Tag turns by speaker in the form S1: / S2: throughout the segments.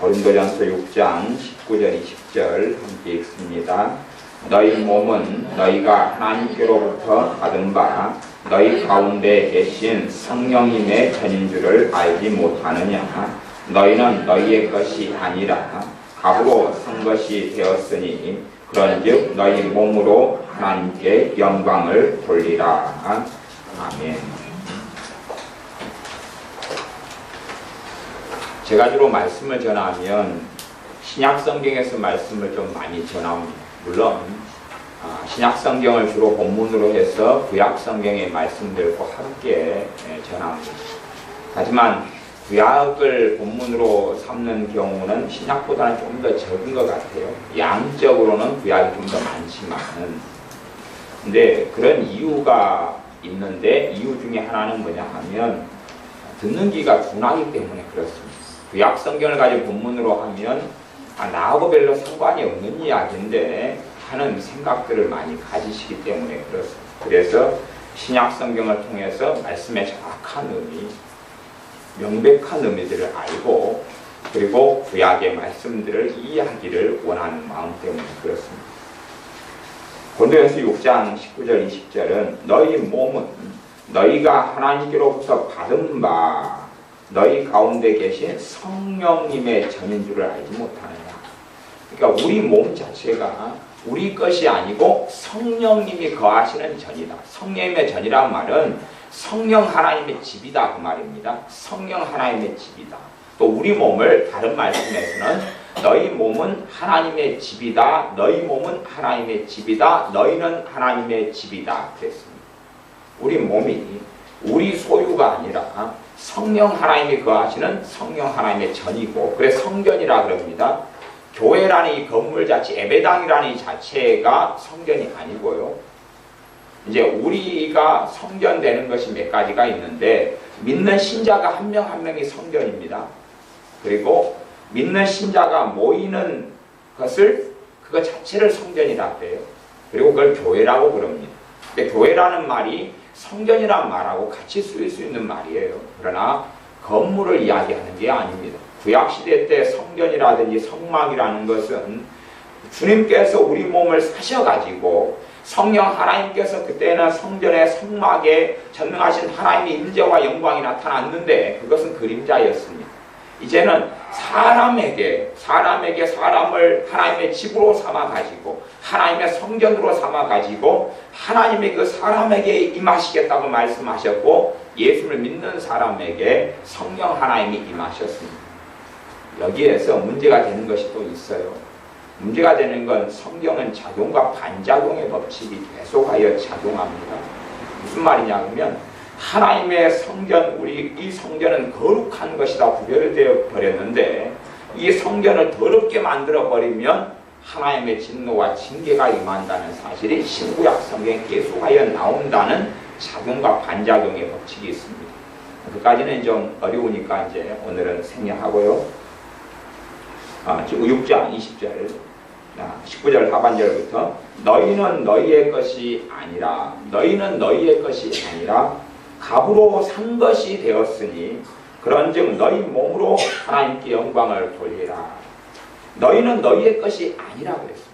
S1: 고린도전서 6장 19절 20절 함께 읽습니다. 너희 몸은 너희가 하나님께로부터 받은 바 너희 가운데 계신 성령님의 전인 줄을 알지 못하느냐. 너희는 너희의 것이 아니라 값으로 산 것이 되었으니 그런즉 너희 몸으로 하나님께 영광을 돌리라. 아멘. 제가 주로 말씀을 전하면 신약성경에서 말씀을 좀 많이 전합니다. 물론 신약성경을 주로 본문으로 해서 구약성경의 말씀들과 함께 전합니다. 하지만 구약을 본문으로 삼는 경우는 신약보다는 좀 더 적은 것 같아요. 양적으로는 구약이 좀 더 많지만은. 근데 그런 이유가 있는데 이유 중에 하나는 뭐냐 하면 듣는 귀가 둔하기 때문에 그렇습니다. 구약 성경을 가지고 본문으로 하면 나하고 별로 상관이 없는 이야기인데 하는 생각들을 많이 가지시기 때문에 그렇습니다. 그래서 신약 성경을 통해서 말씀의 정확한 의미, 명백한 의미들을 알고 그리고 구약의 말씀들을 이해하기를 원하는 마음 때문에 그렇습니다. 고린도전서 6장 19절 20절은 너희 몸은 너희가 하나님께로부터 받은 바 너희 가운데 계신 성령님의 전인 줄을 알지 못하느냐. 그러니까 우리 몸 자체가 우리 것이 아니고 성령님이 거하시는 전이다. 성령님의 전이란 말은 성령 하나님의 집이다 그 말입니다. 성령 하나님의 집이다. 또 우리 몸을 다른 말씀에서는 너희 몸은 하나님의 집이다. 너희 몸은 하나님의 집이다. 너희는 하나님의 집이다. 그랬습니다. 우리 몸이 우리 소유가 아니라 성령 하나님이 거하시는 성령 하나님의 전이고 그래서 성전이라 그럽니다. 교회라는 이 건물 자체, 예배당이라는 이 자체가 성전이 아니고요. 이제 우리가 성전되는 것이 몇 가지가 있는데 믿는 신자가 한 명 한 명이 성전입니다. 그리고 믿는 신자가 모이는 것을 그거 자체를 성전이라고 해요. 그리고 그걸 교회라고 그럽니다. 근데 교회라는 말이 성전이란 말하고 같이 쓰일 수 있는 말이에요. 그러나 건물을 이야기하는 게 아닙니다. 구약시대 때 성전이라든지 성막이라는 것은 주님께서 우리 몸을 사셔가지고 성령 하나님께서 그때는 성전의 성막에 전능하신 하나님의 임재와 영광이 나타났는데 그것은 그림자였습니다. 이제는 사람에게 사람을 하나님의 집으로 삼아가지고 하나님의 성전으로 삼아가지고 하나님의 그 사람에게 임하시겠다고 말씀하셨고 예수를 믿는 사람에게 성령 하나님이 임하셨습니다. 여기에서 문제가 되는 것이 또 있어요. 문제가 되는 건 성경은 작용과 반작용의 법칙이 계속하여 작용합니다. 무슨 말이냐면 하나님의 성전, 이 성전은 거룩한 것이다 구별되어 버렸는데 이 성전을 더럽게 만들어 버리면 하나님의 진노와 징계가 임한다는 사실이 신구약 성경에 계속하여 나온다는 작용과 반작용의 법칙이 있습니다. 그까지는 좀 어려우니까 이제 오늘은 생략하고요. 6장 20절 19절 하반절부터 너희는 너희의 것이 아니라 값으로 산 것이 되었으니 그런즉 너희 몸으로 하나님께 영광을 돌리라. 너희는 너희의 것이 아니라 그랬습니다.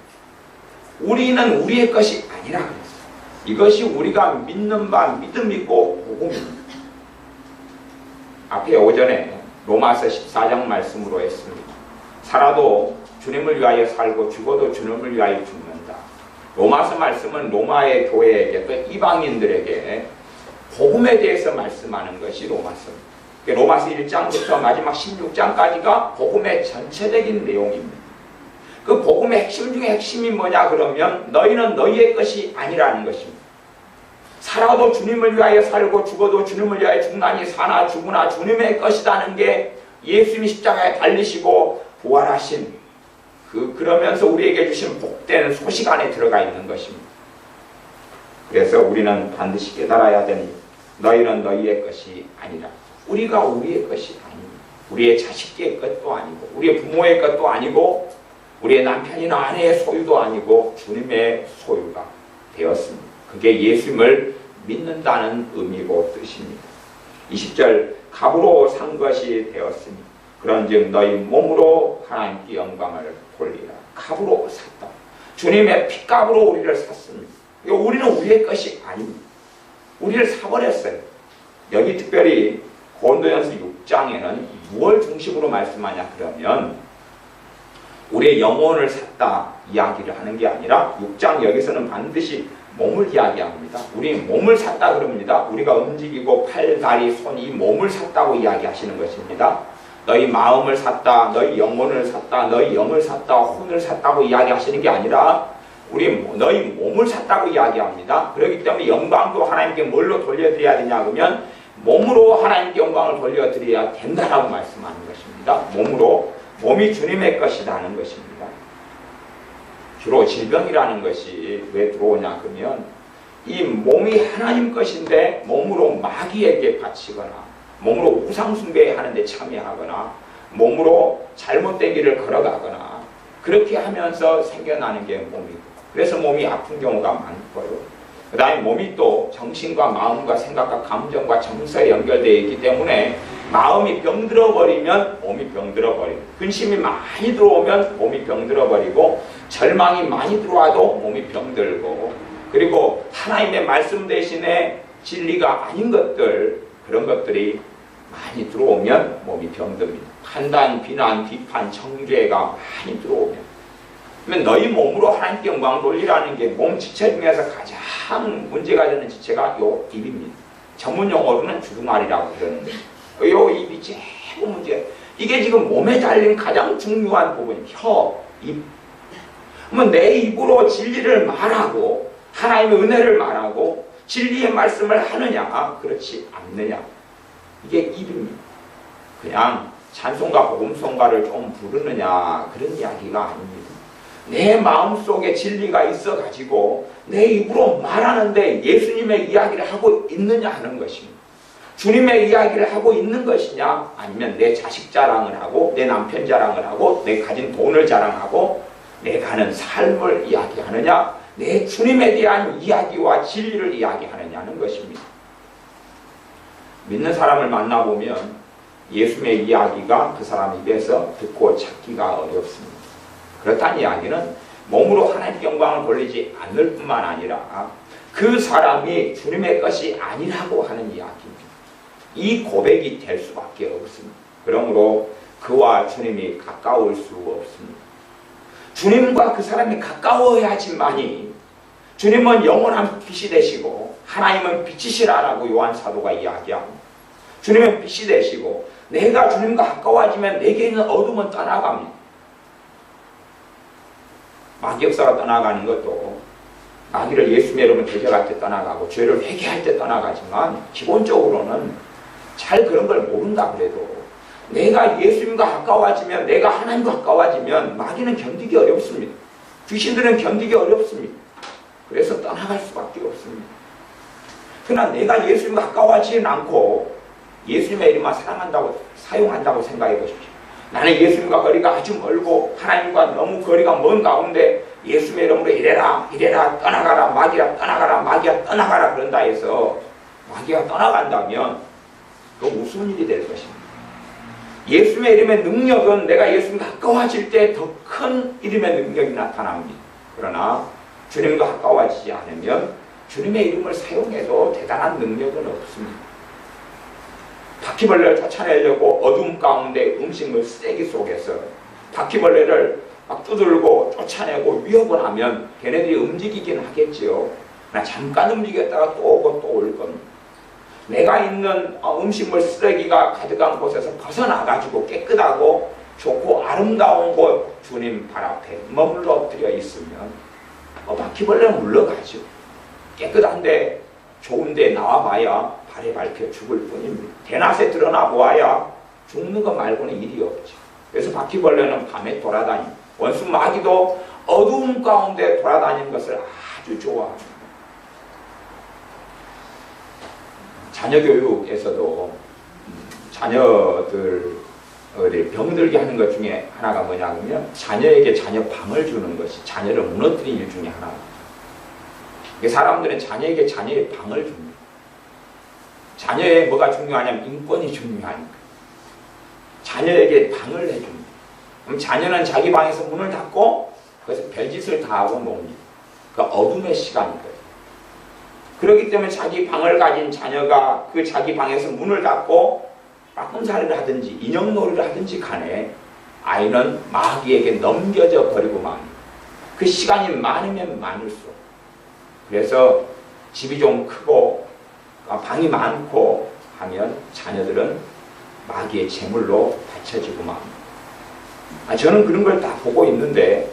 S1: 우리는 우리의 것이 아니라 그랬습니다. 이것이 우리가 믿는 바 믿음이고 복음입니다. 앞에 오전에 로마서 14장 말씀으로 했습니다. 살아도 주님을 위하여 살고 죽어도 주님을 위하여 죽는다. 로마서 말씀은 로마의 교회에게 또 이방인들에게 복음에 대해서 말씀하는 것이 로마서입니다. 로마서 1장부터 마지막 16장까지가 복음의 전체적인 내용입니다. 그 복음의 핵심 중에 핵심이 뭐냐 그러면 너희는 너희의 것이 아니라는 것입니다. 살아도 주님을 위하여 살고 죽어도 주님을 위하여 죽나니 사나 죽으나 주님의 것이라는 게 예수님이 십자가에 달리시고 부활하신 그러면서 우리에게 주신 복된 소식 안에 들어가 있는 것입니다. 그래서 우리는 반드시 깨달아야 되니 너희는 너희의 것이 아니라 우리가 우리의 것이 아닙니다. 우리의 자식의 것도 아니고 우리의 부모의 것도 아니고 우리의 남편이나 아내의 소유도 아니고 주님의 소유가 되었습니다. 그게 예수님을 믿는다는 의미고 뜻입니다. 20절 값으로 산 것이 되었으니 그런즉 너희 몸으로 하나님께 영광을 돌리라. 값으로 샀다. 주님의 피값으로 우리를 샀습니다. 우리는 우리의 것이 아닙니다. 우리를 사버렸어요. 여기 특별히 고린도전서 6장에는 무엇을 중심으로 말씀하냐 그러면 우리의 영혼을 샀다 이야기를 하는 게 아니라 6장 여기서는 반드시 몸을 이야기합니다. 우리 몸을 샀다 그럽니다. 우리가 움직이고 팔, 다리, 손 이 몸을 샀다고 이야기하시는 것입니다. 너희 마음을 샀다, 너희 영혼을 샀다, 너희 영을 샀다, 혼을 샀다고 이야기하시는 게 아니라 너희 몸을 샀다고 이야기합니다. 그렇기 때문에 영광도 하나님께 뭘로 돌려드려야 되냐 그러면 몸으로 하나님께 영광을 돌려드려야 된다라고 말씀하는 것입니다. 몸이 주님의 것이라는 것입니다. 주로 질병이라는 것이 왜 들어오냐 그러면 이 몸이 하나님 것인데 몸으로 마귀에게 바치거나 몸으로 우상숭배하는 데 참여하거나 몸으로 잘못된 길을 걸어가거나 그렇게 하면서 생겨나는 게 몸이고 그래서 몸이 아픈 경우가 많고요. 그 다음에 몸이 또 정신과 마음과 생각과 감정과 정서에 연결되어 있기 때문에 마음이 병들어버리면 몸이 병들어버리고 근심이 많이 들어오면 몸이 병들어버리고 절망이 많이 들어와도 몸이 병들고 그리고 하나님의 말씀 대신에 진리가 아닌 것들 그런 것들이 많이 들어오면 몸이 병듭니다. 판단, 비난, 비판, 정죄가 많이 들어오면 그러면 너희 몸으로 하나님께 영광을 돌리라는 게 몸 지체 중에서 가장 문제가 되는 지체가 요 입입니다. 전문 용어로는 주둥아리라고 그러는데 요 입이 제일 문제. 이게 지금 몸에 달린 가장 중요한 부분, 혀, 입. 그러면 내 입으로 진리를 말하고 하나님의 은혜를 말하고 진리의 말씀을 하느냐 그렇지 않느냐 이게 입입니다. 그냥 찬송가 복음성가를 좀 부르느냐 그런 이야기가 아닙니다. 내 마음속에 진리가 있어가지고 내 입으로 말하는데 예수님의 이야기를 하고 있느냐 하는 것입니다. 주님의 이야기를 하고 있는 것이냐 아니면 내 자식 자랑을 하고 내 남편 자랑을 하고 내 가진 돈을 자랑하고 내 가는 삶을 이야기하느냐 내 주님에 대한 이야기와 진리를 이야기하느냐는 것입니다. 믿는 사람을 만나보면 예수님의 이야기가 그 사람 입에서 듣고 찾기가 어렵습니다. 그렇다는 이야기는 몸으로 하나님께 영광을 돌리지 않을 뿐만 아니라 그 사람이 주님의 것이 아니라고 하는 이야기입니다. 이 고백이 될 수밖에 없습니다. 그러므로 그와 주님이 가까울 수 없습니다. 주님과 그 사람이 가까워야지만이 주님은 영원한 빛이 되시고 하나님은 빛이시라라고 요한 사도가 이야기합니다. 주님은 빛이 되시고 내가 주님과 가까워지면 내게 있는 어둠은 떠나갑니다. 마귀 역사가 떠나가는 것도 마귀를 예수님의 이름으로 대적할 때 떠나가고 죄를 회개할 때 떠나가지만 기본적으로는 잘 그런 걸 모른다 그래도 내가 예수님과 가까워지면 내가 하나님과 가까워지면 마귀는 견디기 어렵습니다. 귀신들은 견디기 어렵습니다. 그래서 떠나갈 수밖에 없습니다. 그러나 내가 예수님과 가까워지진 않고 예수님의 이름만 사용한다고 생각해 보십시오. 나는 예수님과 거리가 아주 멀고 하나님과 너무 거리가 먼 가운데 예수님의 이름으로 이래라 떠나가라 마귀야 떠나가라 그런다 해서 마귀가 떠나간다면 그 무슨 일이 될 것입니다. 예수님의 이름의 능력은 내가 예수님과 가까워질 때 더 큰 이름의 능력이 나타납니다. 그러나 주님과 가까워지지 않으면 주님의 이름을 사용해도 대단한 능력은 없습니다. 바퀴벌레를 쫓아내려고 어둠 가운데 음식물 쓰레기 속에서 바퀴벌레를 막 두들고 쫓아내고 위협을 하면 걔네들이 움직이긴 하겠지요. 그러나 잠깐 움직였다가 또 오고 또 올 겁니다. 내가 있는 음식물 쓰레기가 가득한 곳에서 벗어나가지고 깨끗하고 좋고 아름다운 곳 주님 발 앞에 머물러 엎드려 있으면 바퀴벌레는 물러가죠. 깨끗한데 좋은데 나와봐야 발에 밟혀 죽을 뿐입니다. 대낮에 드러나 보아야 죽는 것 말고는 일이 없죠. 그래서 바퀴벌레는 밤에 돌아다니고 원수 마귀도 어두운 가운데 돌아다니는 것을 아주 좋아합니다. 자녀 교육에서도 자녀들을 병들게 하는 것 중에 하나가 뭐냐면 자녀에게 자녀 방을 주는 것이 자녀를 무너뜨리는 일 중에 하나입니다. 사람들은 자녀에게 자녀의 방을 줍니다. 자녀의 뭐가 중요하냐면 인권이 중요하니까. 자녀에게 방을 해줍니다. 그럼 자녀는 자기 방에서 문을 닫고 거기서 별짓을 다 하고 놉니다. 그 어둠의 시간이거든요. 그렇기 때문에 자기 방을 가진 자녀가 그 자기 방에서 문을 닫고 빠꿈살이를 하든지 인형놀이를 하든지 간에 아이는 마귀에게 넘겨져 버리고 맙니다. 그 시간이 많으면 많을수록. 그래서 집이 좀 크고 방이 많고 하면 자녀들은 마귀의 제물로 바쳐지고 맙니다. 저는 그런 걸 다 보고 있는데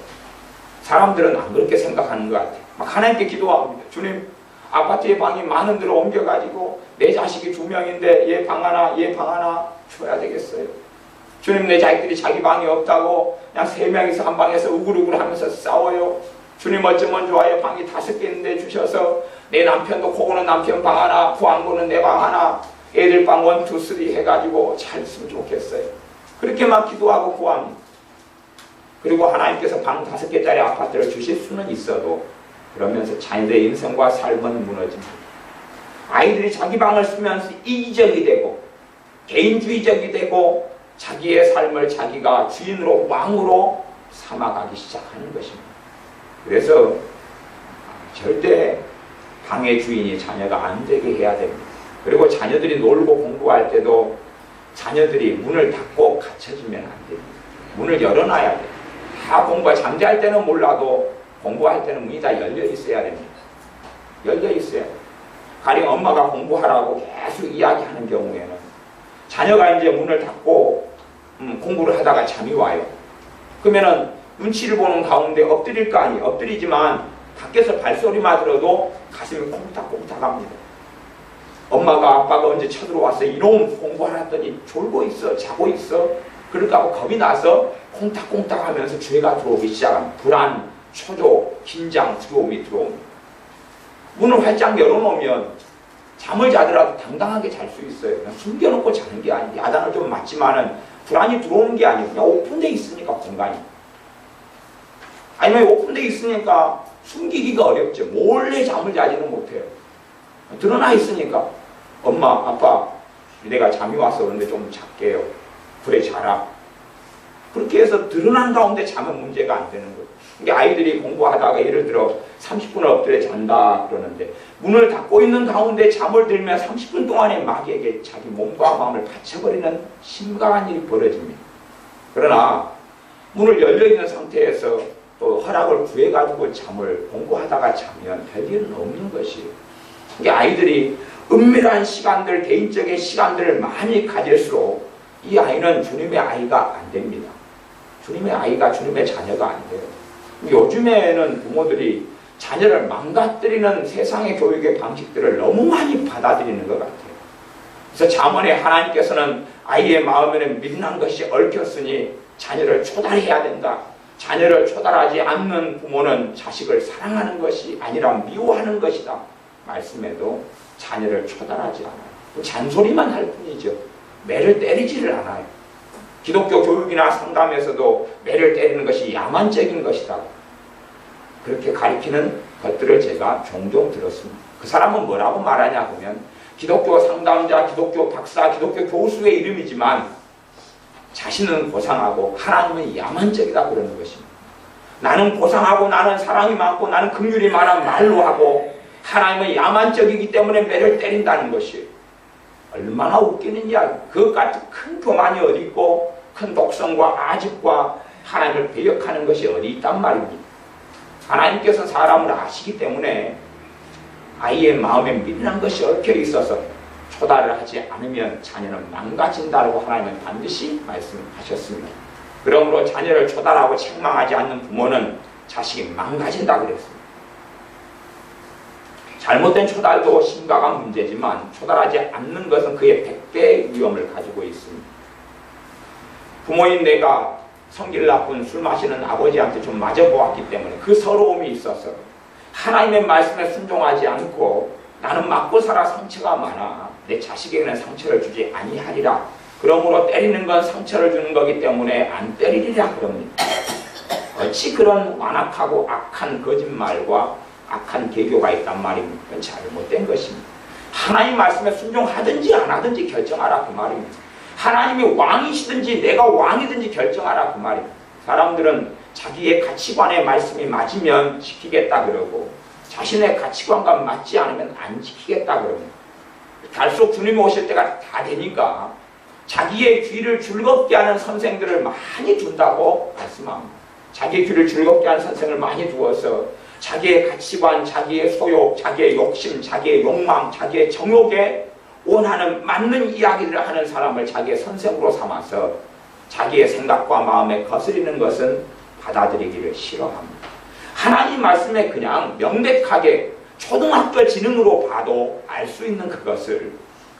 S1: 사람들은 안 그렇게 생각하는 것 같아요. 막 하나님께 기도합니다. 주님, 아파트에 방이 많은 데로 옮겨가지고 내 자식이 2명인데 얘 방 하나 줘야 되겠어요. 주님, 내 자식들이 자기 방이 없다고 그냥 3명이서 한 방에서 우글우글 하면서 싸워요. 주님, 어쩌면 좋아요. 방이 5개인데 주셔서 내 남편도 코고는 남편 방 하나, 부안고는 내 방 하나, 애들 방 1, 2, 3 해가지고 잘 있으면 좋겠어요. 그렇게 막 기도하고 구합니다. 그리고 하나님께서 방 5개짜리 아파트를 주실 수는 있어도 그러면서 자녀들의 인생과 삶은 무너집니다. 아이들이 자기 방을 쓰면서 이기적이 되고 개인주의적이 되고 자기의 삶을 자기가 주인으로 왕으로 삼아가기 시작하는 것입니다. 그래서 절대 방의 주인이 자녀가 안 되게 해야 됩니다. 그리고 자녀들이 놀고 공부할 때도 자녀들이 문을 닫고 갇혀지면 안 됩니다. 문을 열어놔야 돼요. 다 공부가 잠잘 때는 몰라도 공부할 때는 문이 다 열려 있어야 됩니다. 열려 있어요. 가령 엄마가 공부하라고 계속 이야기하는 경우에는 자녀가 이제 문을 닫고 공부를 하다가 잠이 와요. 그러면은 눈치를 보는 가운데 엎드릴 거 아니에요. 엎드리지만 밖에서 발소리만 들어도 가슴이 콩닥콩닥합니다. 엄마가 아빠가 언제 쳐들어와서 이놈 공부하라 했더니 졸고 있어, 자고 있어. 그럴까 봐 겁이 나서 콩닥콩닥 하면서 죄가 들어오기 시작합니다. 불안, 초조, 긴장, 두려움이 들어옵니다. 문을 활짝 열어놓으면 잠을 자더라도 당당하게 잘 수 있어요. 그냥 숨겨놓고 자는 게 아니에요. 야단을 좀 맞지만은 불안이 들어오는 게 아니에요. 그냥 오픈되어 있으니까 공간이. 아니면 오픈되어 있으니까 숨기기가 어렵죠. 몰래 잠을 자지는 못해요. 드러나 있으니까 엄마, 아빠 내가 잠이 와서 그런데 좀 잘게요. 그래 자라. 그렇게 해서 드러난 가운데 자면 문제가 안 되는 거예요. 그러니까 아이들이 공부하다가 예를 들어 30분을 엎드려 잔다 그러는데 문을 닫고 있는 가운데 잠을 들면 30분 동안에 마귀에게 자기 몸과 마음을 바쳐버리는 심각한 일이 벌어집니다. 그러나 문을 열려있는 상태에서 또 허락을 구해가지고 잠을 공부하다가 자면 별일은 없는 것이에요. 그러니까 아이들이 은밀한 시간들, 개인적인 시간들을 많이 가질수록 이 아이는 주님의 아이가 안 됩니다. 주님의 아이가 주님의 자녀가 안 돼요. 요즘에는 부모들이 자녀를 망가뜨리는 세상의 교육의 방식들을 너무 많이 받아들이는 것 같아요. 그래서 잠언에 하나님께서는 아이의 마음에는 미련한 것이 얽혔으니 자녀를 초달해야 된다. 자녀를 초달하지 않는 부모는 자식을 사랑하는 것이 아니라 미워하는 것이다. 말씀에도 자녀를 초달하지 않아요. 잔소리만 할 뿐이죠. 매를 때리지를 않아요. 기독교 교육이나 상담에서도 매를 때리는 것이 야만적인 것이다. 그렇게 가리키는 것들을 제가 종종 들었습니다. 그 사람은 뭐라고 말하냐 하면 기독교 상담자, 기독교 박사, 기독교 교수의 이름이지만 자신은 고상하고 하나님은 야만적이다 그러는 것입니다. 나는 고상하고 나는 사랑이 많고 나는 긍휼이 많아 말로 하고 하나님은 야만적이기 때문에 매를 때린다는 것이에요. 얼마나 웃기느냐. 그것같이 큰 교만이 어디 있고 큰 독성과 아집과 하나님을 배역하는 것이 어디 있단 말입니다. 하나님께서 사람을 아시기 때문에 아이의 마음에 미련한 것이 얽혀 있어서 초달을 하지 않으면 자녀는 망가진다고 하나님은 반드시 말씀하셨습니다. 그러므로 자녀를 초달하고 책망하지 않는 부모는 자식이 망가진다 그랬습니다. 잘못된 초달도 심각한 문제지만 초달하지 않는 것은 그의 100배의 위험을 가지고 있습니다. 부모인 내가 성질 나쁜 술 마시는 아버지한테 좀 맞아보았기 때문에 그 서러움이 있어서 하나님의 말씀에 순종하지 않고 나는 맞고 살아 상처가 많아 내 자식에게는 상처를 주지 아니하리라. 그러므로 때리는 건 상처를 주는 거기 때문에 안 때리리라 그럽니다. 어찌 그런 완악하고 악한 거짓말과 악한 개교가 있단 말입니다. 그건 잘못된 것입니다. 하나님 말씀에 순종하든지 안 하든지 결정하라 그 말입니다. 하나님이 왕이시든지 내가 왕이든지 결정하라 그 말입니다. 사람들은 자기의 가치관에 말씀이 맞으면 지키겠다 그러고 자신의 가치관과 맞지 않으면 안 지키겠다 그럽니다. 갈수록 주님이 오실 때가 다 되니까 자기의 귀를 즐겁게 하는 선생들을 많이 둔다고 말씀합니다. 자기의 귀를 즐겁게 하는 선생을 많이 두어서 자기의 가치관, 자기의 소욕, 자기의 욕심, 자기의 욕망, 자기의 정욕에 원하는 맞는 이야기를 하는 사람을 자기의 선생으로 삼아서 자기의 생각과 마음에 거스리는 것은 받아들이기를 싫어합니다. 하나님 말씀에 그냥 명백하게 초등학교 지능으로 봐도 알 수 있는 그것을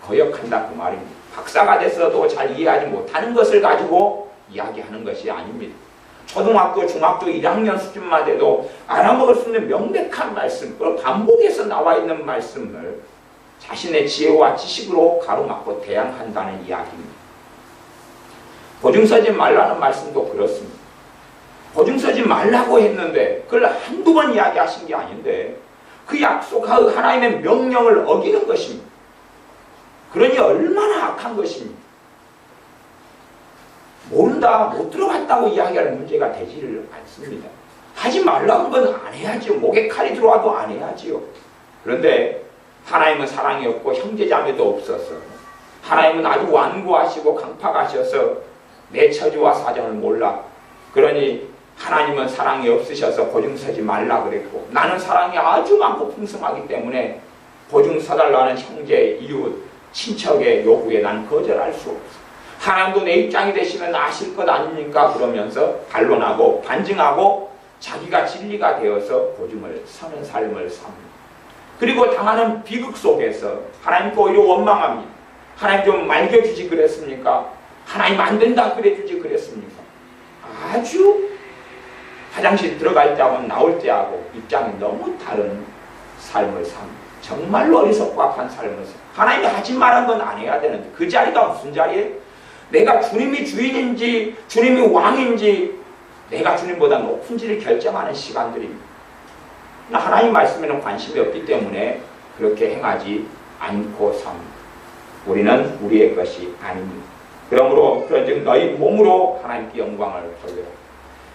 S1: 거역한다 그 말입니다. 박사가 됐어도 잘 이해하지 못하는 것을 가지고 이야기하는 것이 아닙니다. 초등학교, 중학교 1학년 수준만 돼도 알아먹을 수 있는 명백한 말씀, 그리고 반복해서 나와 있는 말씀을 자신의 지혜와 지식으로 가로막고 대항한다는 이야기입니다. 보증 서지 말라는 말씀도 그렇습니다. 보증 서지 말라고 했는데 그걸 한두 번 이야기하신 게 아닌데 그 약속하고 하나님의 명령을 어기는 것입니다. 그러니 얼마나 악한 것입니다. 모른다, 못 들어봤다고 이야기할 문제가 되지를 않습니다. 하지 말라는 건 안 해야지요. 목에 칼이 들어와도 안 해야지요. 그런데 하나님은 사랑이 없고 형제자매도 없어서 하나님은 아주 완고하시고 강팍하셔서 내 처지와 사정을 몰라. 그러니 하나님은 사랑이 없으셔서 보증 서지 말라 그랬고 나는 사랑이 아주 많고 풍성하기 때문에 보증 서달라는 형제, 이웃, 친척의 요구에 난 거절할 수 없어. 하나님도 내 입장이 되시면 아실 것 아닙니까? 그러면서 반론하고 반증하고 자기가 진리가 되어서 보증을 서는 삶을 삽니다. 그리고 당하는 비극 속에서 하나님께 오히려 원망합니다. 하나님 좀 말겨주지 그랬습니까? 하나님 안 된다 그래주지 그랬습니까? 아주 화장실 들어갈 때하고 나올 때하고 입장이 너무 다른 삶을 삽니다. 정말로 어리석고 악한 삶을 삽니다. 하나님이 하지 말한 건 안 해야 되는데 그 자리가 무슨 자리예요? 내가 주님이 주인인지 주님이 왕인지 내가 주님보다 높은지를 결정하는 시간들입니다. 하나님 말씀에는 관심이 없기 때문에 그렇게 행하지 않고 삽니다. 우리는 우리의 것이 아닙니다. 그러므로 그런즉 너희 몸으로 하나님께 영광을 돌려라.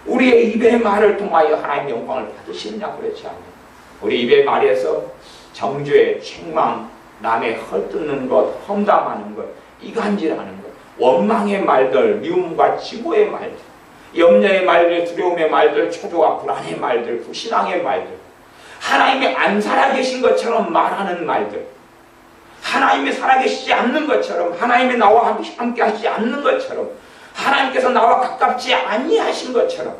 S1: 우리의 입의 말을 통하여 하나님의 영광을 받으시느냐 그렇지 않습니다. 우리 입의 말에서 정죄, 책망, 남의 헐뜯는 것, 험담하는 것, 이간질하는 것, 원망의 말들, 미움과 증오의 말들, 염려의 말들, 두려움의 말들, 초조와 불안의 말들, 불신앙의 말들, 하나님이 안 살아계신 것처럼 말하는 말들, 하나님이 살아계시지 않는 것처럼, 하나님이 나와 함께 하시지 않는 것처럼, 하나님께서 나와 가깝지 아니하신 것처럼,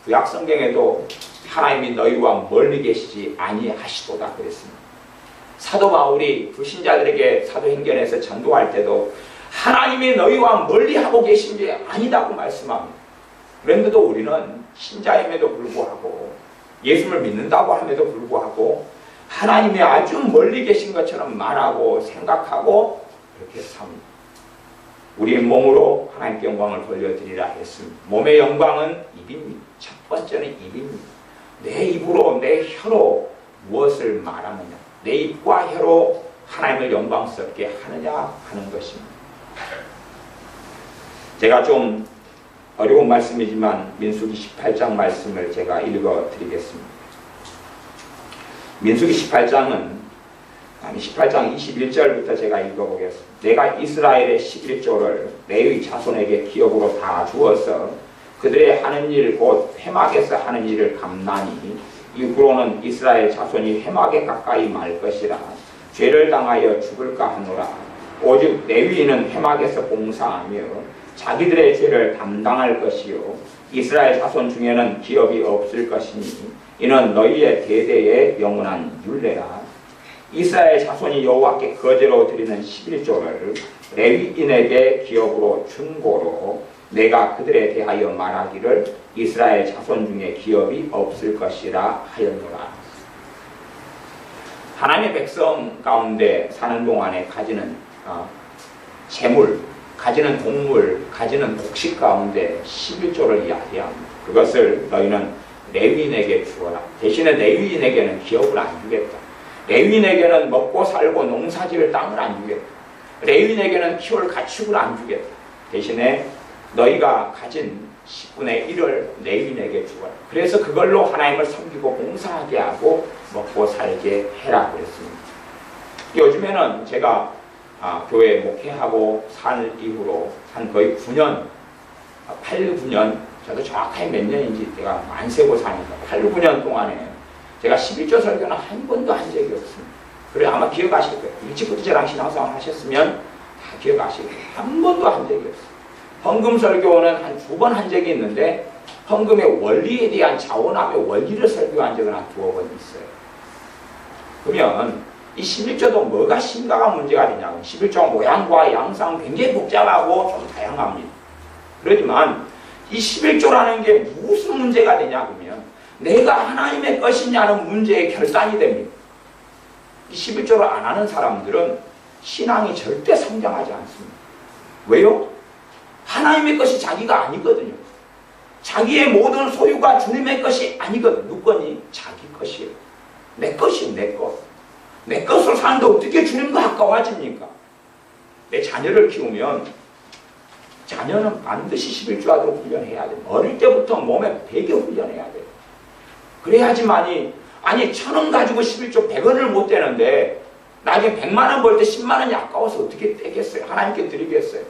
S1: 구약 성경에도 하나님이 너희와 멀리 계시지 아니하시도다 그랬습니다. 사도 바울이 불신자들에게 사도행전에서 전도할 때도 하나님이 너희와 멀리하고 계신 게 아니다고 말씀합니다. 그런데도 우리는 신자임에도 불구하고 예수를 믿는다고 함에도 불구하고 하나님이 아주 멀리 계신 것처럼 말하고 생각하고 그렇게 삽니다. 우리의 몸으로 하나님께 영광을 돌려드리라 했습니다. 몸의 영광은 입입니다. 첫 번째는 입입니다. 내 입으로 내 혀로 무엇을 말하느냐, 내 입과 혀로 하나님을 영광스럽게 하느냐 하는 것입니다. 제가 좀 어려운 말씀이지만 민수기 18장 말씀을 제가 읽어드리겠습니다. 민수기 18장 21절부터 제가 읽어보겠습니다. 내가 이스라엘의 11조를 레위 자손에게 기업으로 다 주어서 그들의 하는 일 곧 회막에서 하는 일을 감나니 이후로는 이스라엘 자손이 회막에 가까이 말 것이라 죄를 당하여 죽을까 하노라. 오직 레위인은 회막에서 봉사하며 자기들의 죄를 담당할 것이요 이스라엘 자손 중에는 기업이 없을 것이니 이는 너희의 대대의 영원한 율례라. 이스라엘 자손이 여호와께 거제로 드리는 11조를 레위인에게 기업으로 준 고로 내가 그들에 대하여 말하기를 이스라엘 자손 중에 기업이 없을 것이라 하였노라. 하나님의 백성 가운데 사는 동안에 가지는 재물, 가지는 동물, 가지는 곡식 가운데 11조를 이야기합니다. 그것을 너희는 레위인에게 주어라. 대신에 레위인에게는 기업을 안 주겠다. 레위인에게는 먹고 살고 농사지을 땅을 안 주겠다. 레위인에게는 키울 가축을 안 주겠다. 대신에 너희가 가진 10분의 1을 레위인에게 주어라. 그래서 그걸로 하나님을 섬기고 봉사하게 하고 먹고 살게 해라 그랬습니다. 요즘에는 제가 교회 목회하고 산 이후로 한 거의 9년, 8, 9년, 저도 정확하게 몇 년인지 제가 안 세고 사니까 8, 9년 동안에 제가 11조 설교는 한 번도 한 적이 없습니다. 그래 아마 기억하실 거예요. 일찍부터 저랑 신앙생활 하셨으면 다 기억하실 거예요. 한 번도 한 적이 없어요. 헌금 설교는 한 2번 한 적이 있는데 헌금의 원리에 대한 자원함의 원리를 설교한 적은 한 2번 있어요. 그러면 이 11조도 뭐가 심각한 문제가 되냐면 11조 모양과 양상 굉장히 복잡하고 좀 다양합니다. 그렇지만 이 11조라는 게 무슨 문제가 되냐 그러면 내가 하나님의 것이냐는 문제의 결단이 됩니다. 이 11조를 안 하는 사람들은 신앙이 절대 성장하지 않습니다. 왜요? 하나님의 것이 자기가 아니거든요. 자기의 모든 소유가 주님의 것이 아니거든요. 누구 거니? 자기 것이에요. 내 것이 내 것. 내 것으로 사는데 어떻게 주님과 가까워집니까? 내 자녀를 키우면 자녀는 반드시 11조하도록 훈련해야 돼요. 어릴 때부터 몸에 배겨 훈련해야 돼요. 그래야지만이 아니 1,000원 가지고 11조 100원을 못 떼는데 나중에 100만원 벌 때 10만원이 아까워서 어떻게 떼겠어요? 하나님께 드리겠어요?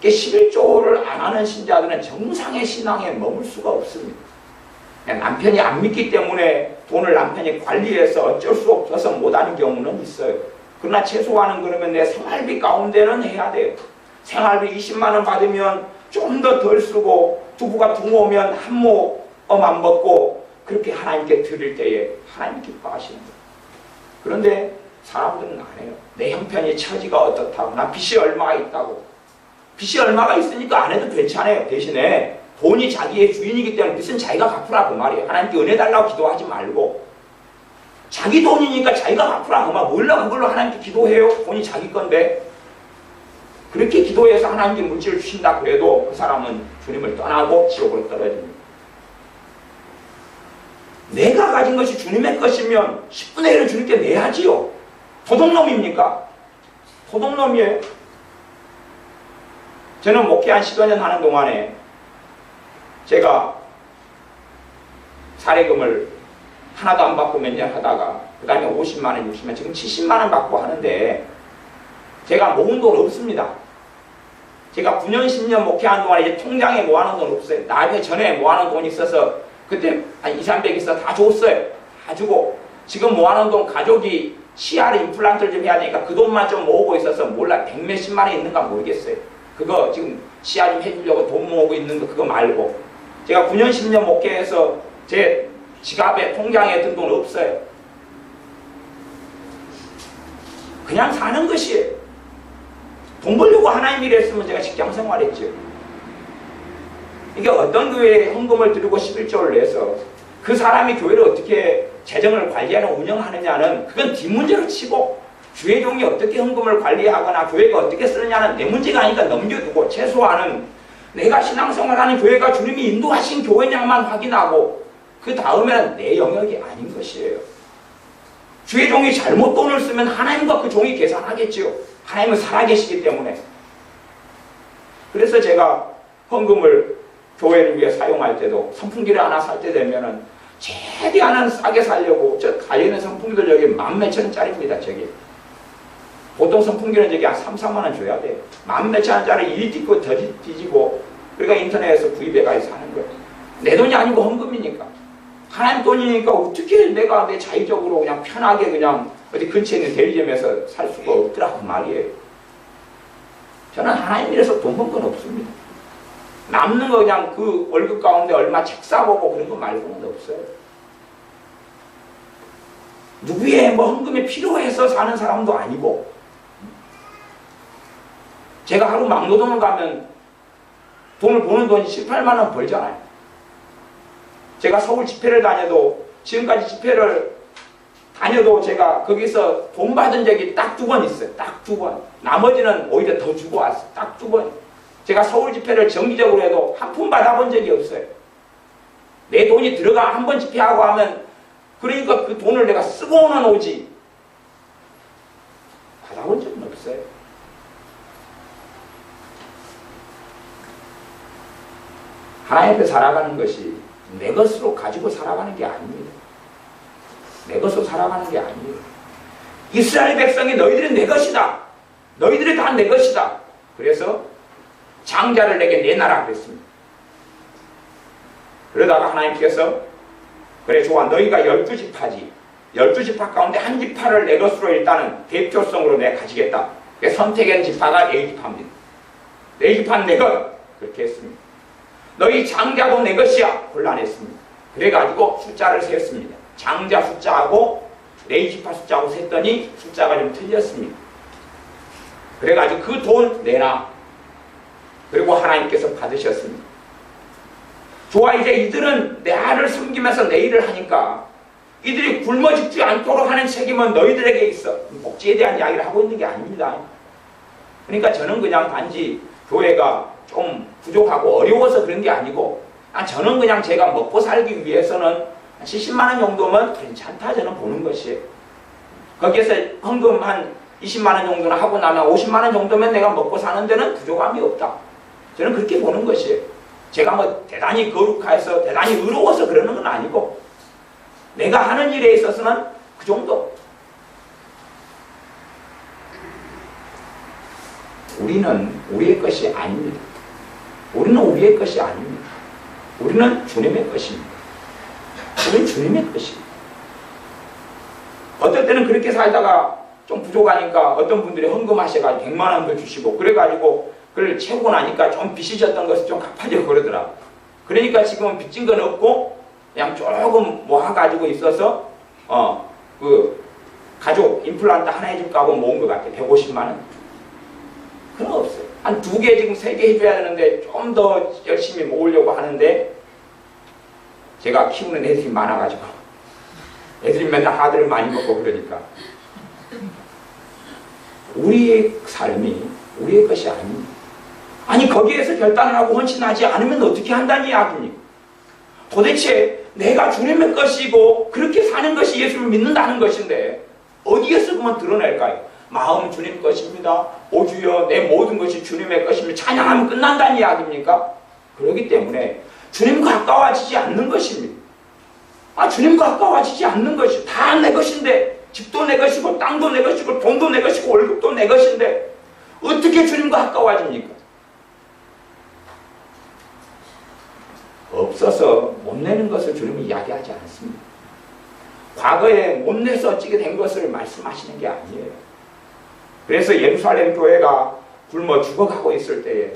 S1: 11조를 안 하는 신자들은 정상의 신앙에 머물 수가 없습니다. 남편이 안 믿기 때문에 돈을 남편이 관리해서 어쩔 수 없어서 못하는 경우는 있어요. 그러나 최소한은 그러면 내 생활비 가운데는 해야 돼요. 생활비 20만원 받으면 좀 더 덜 쓰고 두부가 둥어 오면 한 모어만 먹고 그렇게 하나님께 드릴 때에 하나님 기뻐하시는 거예요. 그런데 사람들은 안 해요. 내 형편이 처지가 어떻다고 나 빚이 얼마가 있다고 빚이 얼마가 있으니까 안 해도 괜찮아요. 대신에 돈이 자기의 주인이기 때문에 빚은 자기가 갚으라 그 말이에요. 하나님께 은혜 달라고 기도하지 말고 자기 돈이니까 자기가 갚으라 그 말. 몰라 그걸로 하나님께 기도해요. 돈이 자기 건데 그렇게 기도해서 하나님께 물질을 주신다 그래도 그 사람은 주님을 떠나고 지옥으로 떨어집니다. 내가 가진 것이 주님의 것이면 10분의 1을 주님께 내야지요. 도둑놈입니까? 도둑놈이에요. 저는 목회 한 10여 년 하는 동안에 제가 사례금을 하나도 안 받고 몇 년 하다가 그 다음에 50만원, 60만원, 지금 70만원 받고 하는데 제가 모은 돈 없습니다. 제가 9년, 10년 목회하는 동안에 이제 통장에 모아놓은 돈 없어요. 나중에 전에 모아놓은 돈이 있어서 그때 한 2, 300 있어 다 줬어요. 다 주고 지금 모아놓은 돈 가족이 CR 임플란트를 좀 해야 되니까 그 돈만 좀 모으고 있어서 몰라 100몇십만 원 있는가 모르겠어요. 그거 지금 CR 좀 해주려고 돈 모으고 있는 거 그거 말고 제가 9년, 10년 목회해서 제 지갑에 통장에 든 돈 없어요. 그냥 사는 것이에요. 돈 벌려고 하나님 일 했으면 제가 직장 생활했죠. 이게 어떤 교회에 헌금을 드리고 11조를 내서 그 사람이 교회를 어떻게 재정을 관리하는 운영하느냐는 그건 뒷문제로 치고 주의 종이 어떻게 헌금을 관리하거나 교회가 어떻게 쓰느냐는 내 문제가 아니니까 넘겨두고 최소한은 내가 신앙생활하는 교회가 주님이 인도하신 교회냐만 확인하고 그 다음에는 내 영역이 아닌 것이에요. 주의 종이 잘못 돈을 쓰면 하나님과 그 종이 계산하겠지요. 하나님은 살아계시기 때문에. 그래서 제가 헌금을 교회를 위해 사용할 때도 선풍기를 하나 살 때 되면은 최대한 싸게 살려고 저 달려있는 선풍기들 여기 10,000몇천 원짜리입니다. 저기 보통 선풍기는 저기 한 3, 4만 원 줘야 돼요. 10,000몇천 원짜리 이리 딛고 더 뒤지고 그러니까 인터넷에서 구입해가지고 사는 거예요. 내 돈이 아니고 헌금이니까. 하나님 돈이니까 어떻게 내가 내 자의적으로 그냥 편하게 그냥 어디 근처에 있는 대리점에서 살 수가 없더라고 말이에요. 저는 하나님 일에서 돈 번 건 없습니다. 남는 거 그냥 그 월급 가운데 얼마 책 사보고 그런 거 말고는 없어요. 누구의 뭐 헌금이 필요해서 사는 사람도 아니고 제가 하루 막노동을 가면 돈을 버는 돈이 7, 8만 원 벌잖아요. 제가 서울 집회를 다녀도 지금까지 집회를 다녀도 제가 거기서 돈 받은 적이 딱 2번 있어요. 딱 2번. 나머지는 오히려 더 주고 왔어요. 딱 2번. 제가 서울 집회를 정기적으로 해도 한 푼 받아본 적이 없어요. 내 돈이 들어가 한 번 집회하고 하면 그러니까 그 돈을 내가 쓰고는 오지 받아본 적은 없어요. 하나님 앞에 살아가는 것이 내 것으로 가지고 살아가는 게 아닙니다. 내 것으로 살아가는 게 아니에요. 이스라엘 백성이 너희들은 내 것이다. 너희들이 다 내 것이다. 그래서 장자를 내게 내놔라 그랬습니다. 그러다가 하나님께서 그래 좋아 너희가 12지파지 12지파 가운데 한 지파를 내 것으로 일단은 대표성으로 내가 가지겠다. 선택한 지파가 레위지파입니다. 레위지파는 내 것 그렇게 했습니다. 너희 장자도 내 것이야 곤란했습니다. 그래가지고 숫자를 셌습니다. 장자 숫자하고 레위지파 숫자하고 셌더니 숫자가 좀 틀렸습니다. 그래가지고 그 돈 내놔. 그리고 하나님께서 받으셨습니다. 좋아 이제 이들은 나를 섬기면서 내 일을 하니까 이들이 굶어 죽지 않도록 하는 책임은 너희들에게 있어. 복지에 대한 이야기를 하고 있는 게 아닙니다. 그러니까 저는 그냥 단지 교회가 좀 부족하고 어려워서 그런 게 아니고 저는 그냥 제가 먹고 살기 위해서는 70만 원 정도면 괜찮다 저는 보는 것이에요. 거기에서 헌금 한 20만 원 정도는 하고 나면 50만 원 정도면 내가 먹고 사는 데는 부족함이 없다. 저는 그렇게 보는 것이에요. 제가 뭐 대단히 거룩해서 대단히 의로워서 그러는 건 아니고 내가 하는 일에 있어서는 그 정도. 우리는 우리의 것이 아닙니다. 우리는 우리의 것이 아닙니다. 우리는 주님의 것입니다. 우리는 주님의 것입니다. 어떨 때는 그렇게 살다가 좀 부족하니까 어떤 분들이 헌금하셔가지고 100만 원도 주시고 그래가지고 그걸 채우고 나니까 좀 빚이 졌던 것을 좀 갚아주고 그러더라고. 그러니까 지금은 빚진 건 없고 그냥 조금 모아가지고 있어서 그 가족 임플란트 하나 해줄까 하고 모은 것 같아. 150만 원. 그건 없어요. 한 2개 지금 3개 해줘야 되는데 좀 더 열심히 모으려고 하는데 제가 키우는 애들이 많아가지고 애들이 맨날 하드를 많이 먹고 그러니까 우리의 삶이 우리의 것이 아닙니다. 아니 거기에서 결단을 하고 헌신하지 않으면 어떻게 한다는 이야기입니까? 도대체 내가 주님의 것이고 그렇게 사는 것이 예수를 믿는다는 것인데 어디에서 그만 드러낼까요? 마음 주님 것입니다. 오 주여 내 모든 것이 주님의 것입니다. 찬양하면 끝난다는 이야기입니까? 그렇기 때문에 주님과 가까워지지 않는 것입니다. 주님과 가까워지지 않는 것이 다 내 것인데 집도 내 것이고 땅도 내 것이고 돈도 내 것이고 월급도 내 것인데 어떻게 주님과 가까워집니까? 없어서 못 내는 것을 주님은 이야기하지 않습니다. 과거에 못 내서 어찌게 된 것을 말씀하시는 게 아니에요. 그래서 예루살렘 교회가 굶어 죽어가고 있을 때에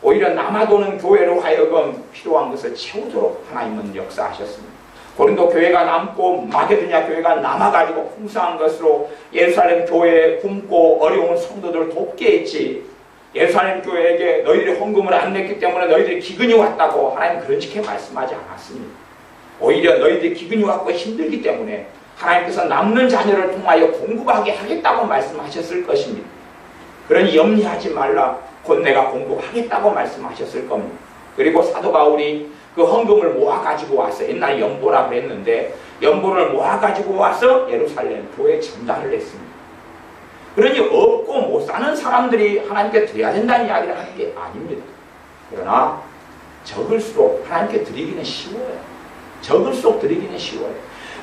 S1: 오히려 남아도는 교회로 하여금 필요한 것을 채우도록 하나님은 역사하셨습니다. 고린도 교회가 남고 마게도냐 교회가 남아가지고 풍성한 것으로 예루살렘 교회에 굶고 어려운 성도들을 돕게 했지 예루살렘 교회에게 너희들이 헌금을 안 냈기 때문에 너희들이 기근이 왔다고 하나님 그런 식의 말씀하지 않았습니다. 오히려 너희들이 기근이 왔고 힘들기 때문에 하나님께서 남는 자녀를 통하여 공급하게 하겠다고 말씀하셨을 것입니다. 그러니 염려하지 말라. 곧 내가 공급하겠다고 말씀하셨을 겁니다. 그리고 사도 바울이 그 헌금을 모아가지고 와서 옛날에 연보라 그랬는데 연보를 모아가지고 와서 예루살렘 교회에 전달을 했습니다. 그러니 없고 못 사는 사람들이 하나님께 드려야 된다는 이야기를 하는 게 아닙니다. 그러나 적을수록 하나님께 드리기는 쉬워요. 적을수록 드리기는 쉬워요.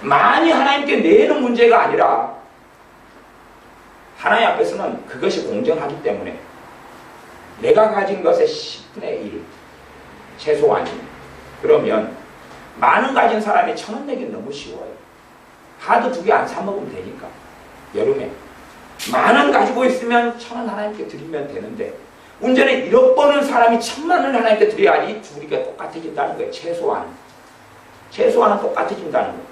S1: 많이 하나님께 내는 문제가 아니라 하나님 앞에서는 그것이 공정하기 때문에 내가 가진 것의 10분의 1 최소한이 그러면 만원 가진 사람이 1,000원 내기는 너무 쉬워요. 하드 2개 안 사 먹으면 되니까 여름에 만원 가지고 있으면 1,000원 하나님께 드리면 되는데 문제는 1억 버는 사람이 1,000만 원을 하나님께 드려야지 둘이가 똑같아진다는 거예요. 최소한은 똑같아진다는 거예요.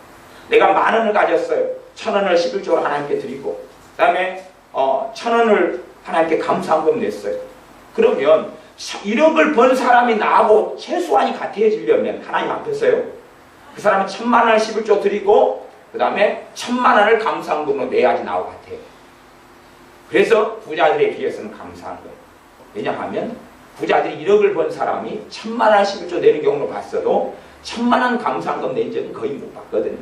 S1: 내가 10,000원을 가졌어요. 1,000원을 11조로 하나님께 드리고 그 다음에 1,000원을 하나님께 감사한금 냈어요. 그러면 1억을 번 사람이 나하고 최소한이 같아지려면 하나님 앞에서요. 그 사람은 1,000만 원을 11조 드리고 그 다음에 1,000만 원을 감사한금으로 내야지 나하고 같아요. 그래서 부자들에 비해서는 감사한 거예요. 왜냐하면 부자들이 1억을 번 사람이 1,000만 원 11조 내는 경우로 봤어도 1,000만 원 감사한금 낸 적은 거의 못 봤거든요.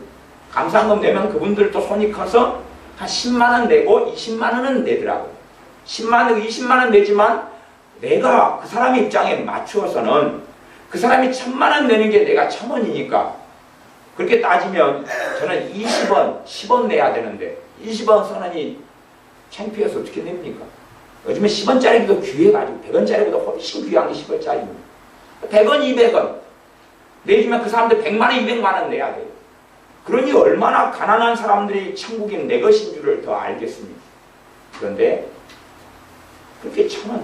S1: 감사한금 내면 그분들도 손이 커서 한 10만 원 내고 20만 원은 내더라고요. 10만 원, 20만 원 내지만 내가 그 사람 입장에 맞추어서는 그 사람이 1,000만 원 내는 게 내가 1,000원이니까 그렇게 따지면 저는 20원, 10원 내야 되는데 20원 선언이 창피해서 어떻게 냅니까? 요즘에 10원짜리도 귀해가지고 100원짜리보다 훨씬 귀한 게 10원짜리입니다. 100원, 200원 내주면 그 사람들 100만 원, 200만 원 내야 돼요. 그러니 얼마나 가난한 사람들이 천국이 내 것인 줄을 더 알겠습니다. 그런데 그렇게 1,000원,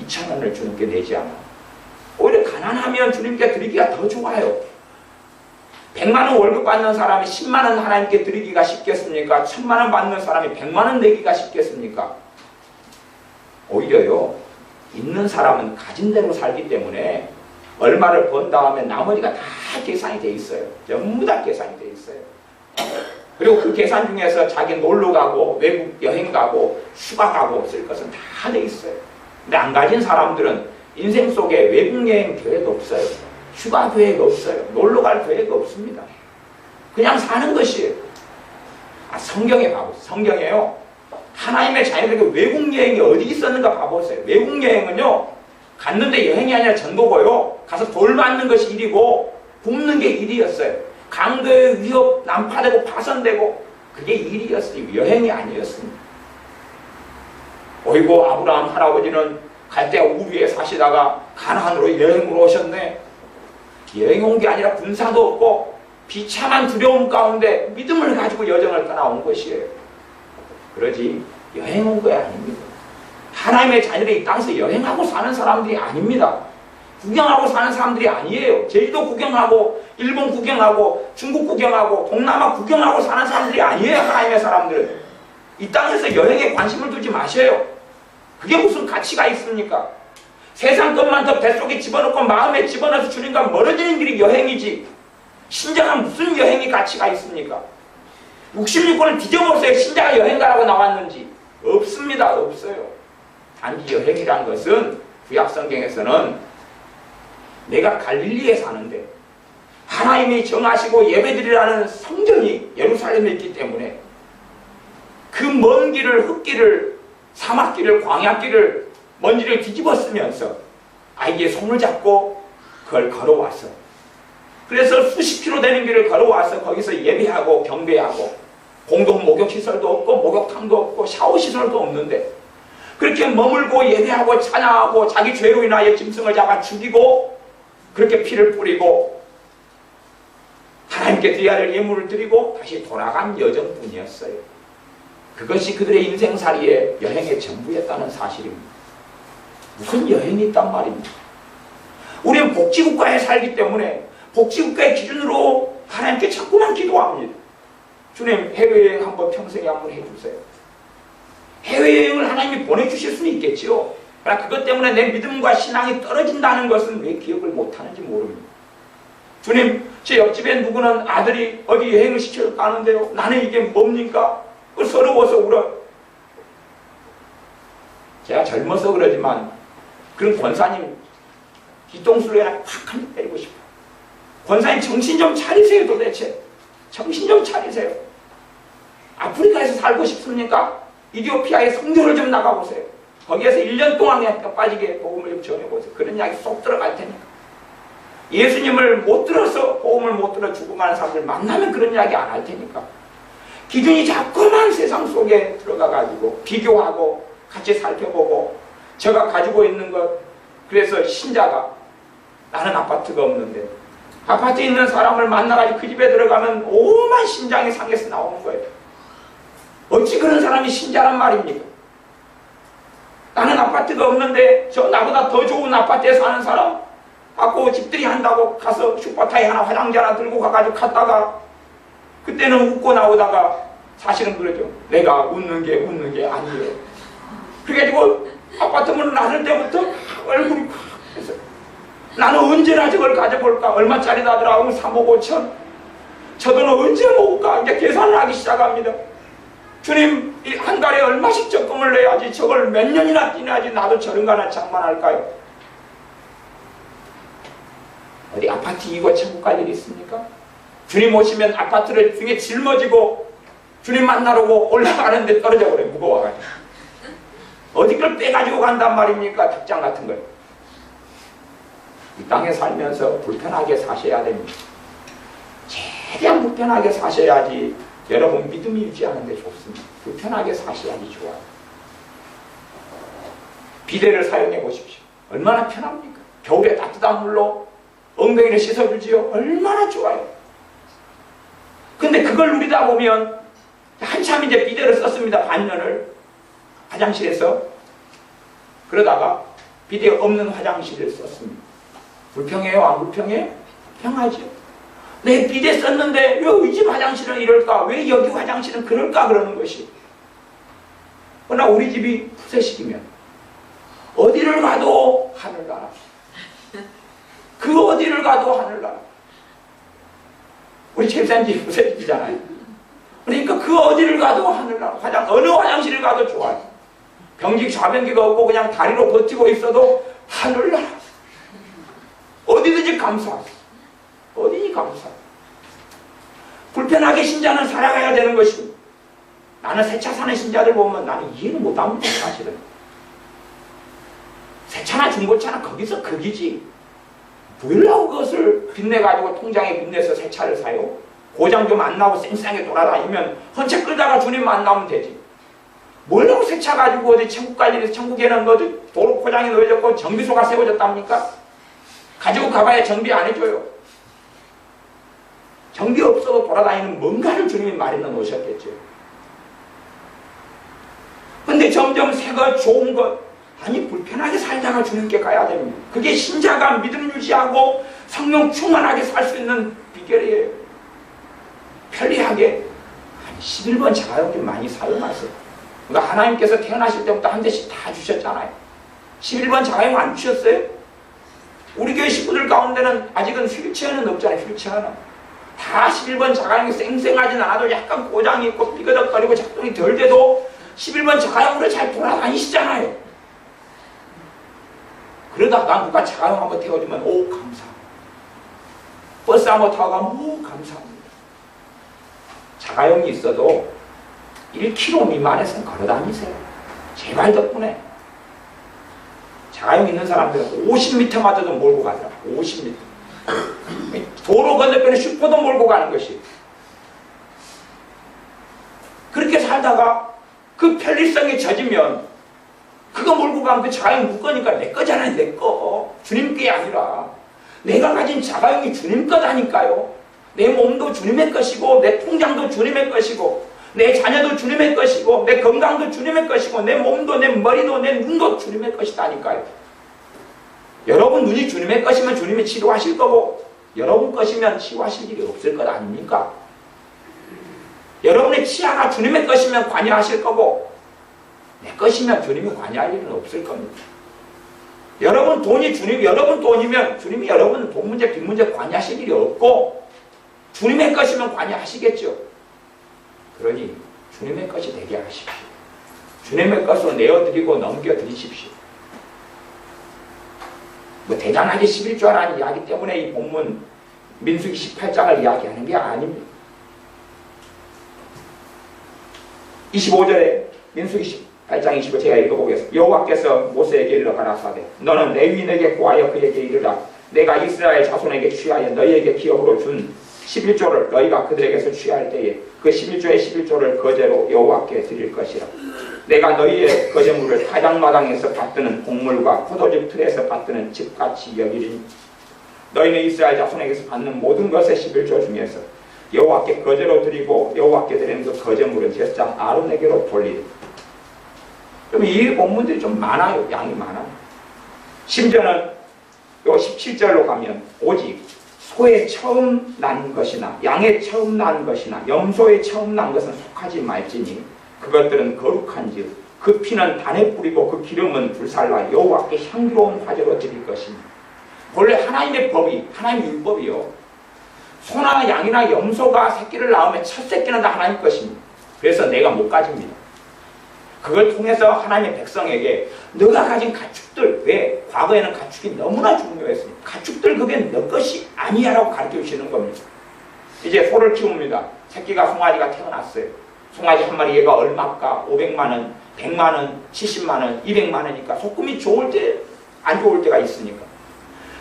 S1: 2,000원을 주님께 내지 않아. 오히려 가난하면 주님께 드리기가 더 좋아요. 100만 원 월급 받는 사람이 10만 원 하나님께 드리기가 쉽겠습니까? 1,000만 원 받는 사람이 100만 원 내기가 쉽겠습니까? 오히려요, 있는 사람은 가진 대로 살기 때문에 얼마를 번 다음에 나머지가 다 계산이 돼 있어요. 전부 다 계산이 돼 있어요. 그리고 그 계산 중에서 자기 놀러 가고 외국 여행 가고 휴가 가고 쓸 것은 다 돼 있어요. 근데 안 가진 사람들은 인생 속에 외국 여행 계획 없어요. 휴가 계획 없어요. 놀러 갈 계획 없습니다. 그냥 사는 것이에요. 성경에 봐보세요. 성경에요, 하나님의 자녀들에게 외국 여행이 어디 있었는가 봐보세요. 외국 여행은요, 갔는데 여행이 아니라 전도고요, 가서 돌 맞는 것이 일이고 굶는 게 일이었어요. 강도의 위협, 난파되고 파손되고 그게 일이었어요. 여행이 아니었습니다. 어이고, 아브라함 할아버지는 갈대아 우르에 사시다가 가나안으로 여행으로 오셨네. 여행 온 게 아니라 군사도 없고 비참한 두려움 가운데 믿음을 가지고 여정을 떠나온 것이에요. 그러지 여행 온 거 아닙니다. 하나님의 자녀들이 이 땅에서 여행하고 사는 사람들이 아닙니다. 구경하고 사는 사람들이 아니에요. 제주도 구경하고 일본 구경하고 중국 구경하고 동남아 구경하고 사는 사람들이 아니에요. 하나님의 사람들은 이 땅에서 여행에 관심을 두지 마세요. 그게 무슨 가치가 있습니까? 세상 것만 더 뱃속에 집어넣고 마음에 집어넣어서 주님과 멀어지는 길이 여행이지, 신자가 무슨 여행이 가치가 있습니까? 66권을 뒤져보세요. 신자가 여행가라고 나왔는지. 없습니다. 없어요. 단지 여행이란 것은 구약성경에서는 내가 갈릴리에 사는데 하나님이 정하시고 예배드리라는 성전이 예루살렘에 있기 때문에 그 먼 길을, 흙길을, 사막길을, 광야길을, 먼지를 뒤집어 쓰면서 아이의 손을 잡고 그걸 걸어왔어. 그래서 수십 킬로 되는 길을 걸어와서 거기서 예배하고 경배하고, 공동 목욕시설도 없고 목욕탕도 없고 샤워시설도 없는데 그렇게 머물고 예배하고 찬양하고 자기 죄로 인하여 짐승을 잡아 죽이고 그렇게 피를 뿌리고 하나님께 드려야 할 예물을 드리고 다시 돌아간 여정뿐이었어요. 그것이 그들의 인생살이의 여행의 전부였다는 사실입니다. 무슨 여행이 있단 말입니다. 우리는 복지국가에 살기 때문에 복지국가의 기준으로 하나님께 자꾸만 기도합니다. 주님, 해외여행 한번 평생에 한번 해주세요. 해외여행을 하나님이 보내주실 수는 있겠지요. 그러나 그것 때문에 내 믿음과 신앙이 떨어진다는 것은 왜 기억을 못하는지 모릅니다. 주님, 제 옆집에 누구는 아들이 어디 여행을 시켜줄까 하는데요, 나는 이게 뭡니까? 서러워서 울어요. 제가 젊어서 그러지만 그런 권사님 뒤통수로 그냥 팍 한 대 때리고 싶어요. 권사님 정신 좀 차리세요. 도대체 정신 좀 차리세요. 아프리카에서 살고 싶습니까? 이디오피아의 성교를 좀 나가보세요. 거기에서 1년 동안 그냥 뼈 빠지게 복음을 좀 전해보세요. 그런 이야기 쏙 들어갈 테니까. 예수님을 못 들어서, 복음을 못 들어 죽어가는 사람들 만나면 그런 이야기 안 할 테니까. 기준이 자꾸만 세상 속에 들어가가지고 비교하고 같이 살펴보고 제가 가지고 있는 것, 그래서 신자가 나는 아파트가 없는데 아파트에 있는 사람을 만나가지고 그 집에 들어가면 오만 심장이 상해서 나오는 거예요. 어찌 그런 사람이 신자란 말입니까? 나는 아파트가 없는데 저 나보다 더 좋은 아파트에 사는 사람 갖고 집들이 한다고 가서 슈퍼타이 하나, 화장지 하나 들고 가가지고 갔다가 그때는 웃고 나오다가 사실은 그러죠. 내가 웃는 게 아니에요. 그래가지고 아파트 문을 닫을 때부터 얼굴이 팍 해서 나는 언제나 저걸 가져볼까? 얼마짜리다더라? 3억 5천? 저 돈은 언제 모을까? 이제 계산을 하기 시작합니다. 주님, 한 달에 얼마씩 적금을 내야지, 저걸 몇 년이나 뛰어야지 나도 저런 거 하나 장만할까요? 어디 아파트 이고 천국 갈 일이 있습니까? 주님 오시면 아파트를 등에 짊어지고 주님 만나려고 올라가는데 떨어져 버려요. 무거워가지고. 어디 걸 빼가지고 간단 말입니까? 닭장 같은 걸. 이 땅에 살면서 불편하게 사셔야 됩니다. 최대한 불편하게 사셔야지 여러분 믿음이 유지하는 데 좋습니다. 불편하게 사셔야지 좋아요. 비데를 사용해 보십시오. 얼마나 편합니까? 겨울에 따뜻한 물로 엉덩이를 씻어주지요. 얼마나 좋아요. 근데 그걸 누리다 보면 한참 이제 비데를 썼습니다. 반년을 화장실에서. 그러다가 비데 없는 화장실을 썼습니다. 불평해요? 안 불평해요? 불평하죠. 내 비데 썼는데 왜 이 집 화장실은 이럴까? 왜 여기 화장실은 그럴까? 그러는 것이. 그러나 우리 집이 푸세식이면 어디를 가도 하늘나라. 그 어디를 가도 하늘나라. 우리 최산지 푸세식이잖아요. 그러니까 그 어디를 가도 하늘나라. 어느 화장실을 가도 좋아요. 병직 좌변기가 없고 그냥 다리로 버티고 있어도 하늘나라. 어디든지 감사하세요. 어디니 감사. 불편하게 신자는 살아가야 되는 것이고, 나는 새 차 사는 신자들 보면 나는 이해는 못합니다. 사실은 새 차나 중고차나 거기서 극이지. 뭐라고 그것을 빚내가지고 통장에 빚내서 새 차를 사요? 고장 좀 안 나고 쌩쌩하게 돌아다니면 헌책 끌다가 주님 만나면 되지. 뭐라고 새 차 가지고 어디 천국 갈일에서 천국에는 어디 도로 포장이 놓여졌고 정비소가 세워졌답니까? 가지고 가봐야 정비 안 해줘요. 정비 없어도 돌아다니는 뭔가를 주님이 마련해 놓으셨겠죠. 근데 점점 새 것, 좋은 것, 아니 불편하게 살다가 주님께 가야 됩니다. 그게 신자가 믿음 유지하고 성령 충만하게 살 수 있는 비결이에요. 편리하게 11번 자가용 좀 많이 사용하세요. 그러니까 하나님께서 태어나실 때부터 한 대씩 다 주셨잖아요. 11번 자가용 안 주셨어요? 우리 교회 식구들 가운데는 아직은 휠체어는 없잖아요. 휠체어는 다 11번 자가용이 쌩쌩하진 않아도 약간 고장이 있고 삐그덕거리고 작동이 덜 돼도 11번 자가용으로 잘 돌아다니시잖아요. 그러다가 누가 자가용 한번 태워주면 오 감사합니다. 버스 한번 타고 가면 오 감사합니다. 자가용이 있어도 1km 미만에서는 걸어다니세요. 제발 덕분에. 자가용 있는 사람들은 50m마저도 몰고 가더라고요. 50m. 도로 건너편에 슈퍼도 몰고 가는 것이. 그렇게 살다가 그 편리성에 젖으면 그거 몰고 가면 그 자가용 누구 거니까 내 거잖아요. 내 거. 주님 게 아니라 내가 가진 자가용이 주님 거다니까요. 내 몸도 주님의 것이고 내 통장도 주님의 것이고 내 자녀도 주님의 것이고 내 건강도 주님의 것이고 내 몸도 내 머리도 내 눈도 주님의 것이다니까요. 여러분 눈이 주님의 것이면 주님이 치료하실 거고 여러분 것이면 치유하실 일이 없을 것 아닙니까? 여러분의 치아가 주님의 것이면 관여하실 거고 내 것이면 주님이 관여할 일은 없을 겁니다. 여러분 돈이 여러분 돈이면 주님이 여러분 돈 문제 빚 문제 관여하실 일이 없고 주님의 것이면 관여하시겠죠. 그러니 주님의 것이 되게 하십시오. 주님의 것으로 내어드리고 넘겨드리십시오. 뭐 대단하게 11조라는 이야기 때문에 이 본문 민수기 18장을 이야기하는 게 아닙니다. 25절에 민수기 18장 25절 제가 읽어보겠습니다. 여호와께서 모세에게 일러 가라사대 너는 레위인에게 구하여 그에게 이르라 내가 이스라엘 자손에게 취하여 너희에게 기업으로 준 11조를 너희가 그들에게서 취할 때에 그 11조의 11조를 거제로 여호와께 드릴 것이라. 내가 너희의 거제물을 타작마당에서 받드는 곡물과 포도즙 틀에서 받드는 즙같이 여기리니 너희는 이스라엘 자손에게서 받는 모든 것의 11조 중에서 여호와께 거제로 드리고 여호와께 드리는 그 거제물은 제사장 아론에게로 돌리리. 그럼 이 본문들이 좀 많아요. 양이 많아요. 심지어는 요 17절로 가면 오직 소의 처음 난 것이나 양의 처음 난 것이나 염소의 처음 난 것은 속하지 말지니 그것들은 거룩한즉 그 피는 단에 뿌리고 그 기름은 불살라 여호와께 향기로운 화제로 드릴 것입니다. 본래 하나님의 법이 하나님의 율법이요. 소나 양이나 염소가 새끼를 낳으면 첫 새끼는 다 하나님 것입니다. 그래서 내가 못 가집니다. 그걸 통해서 하나님의 백성에게 너가 가진 가축들, 왜? 과거에는 가축이 너무나 중요했습니다. 가축들 그게 너 것이 아니야 라고 가르쳐 주시는 겁니다. 이제 소를 키웁니다. 새끼가 송아지가 태어났어요. 송아지 한 마리 얘가 얼마까? 500만원, 100만원, 70만원, 200만원이니까 소금이 좋을 때, 안 좋을 때가 있으니까.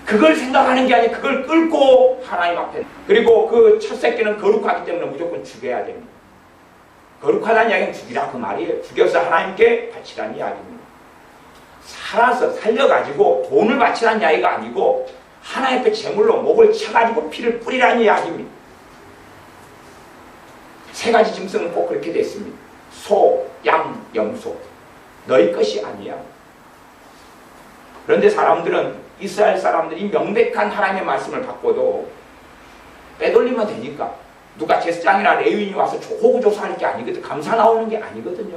S1: 그걸 생각하는 게 아니라 그걸 끌고 하나님 앞에. 그리고 그 첫 새끼는 거룩하기 때문에 무조건 죽여야 됩니다. 거룩하다는 이야기는 죽이라 그 말이에요. 죽여서 하나님께 바치라는 이야기입니다. 살아서 살려가지고 돈을 바치라는 이야기가 아니고 하나님 앞에 제물로 목을 쳐가지고 피를 뿌리라는 이야기입니다. 세 가지 짐승은 꼭 그렇게 됐습니다. 소, 양, 염소. 너희 것이 아니야. 그런데 사람들은, 이스라엘 사람들이 명백한 하나님의 말씀을 받고도 빼돌리면 되니까 누가 제사장이나 레위인이 와서 호구조사할 게 아니거든. 감사 나오는 게 아니거든요.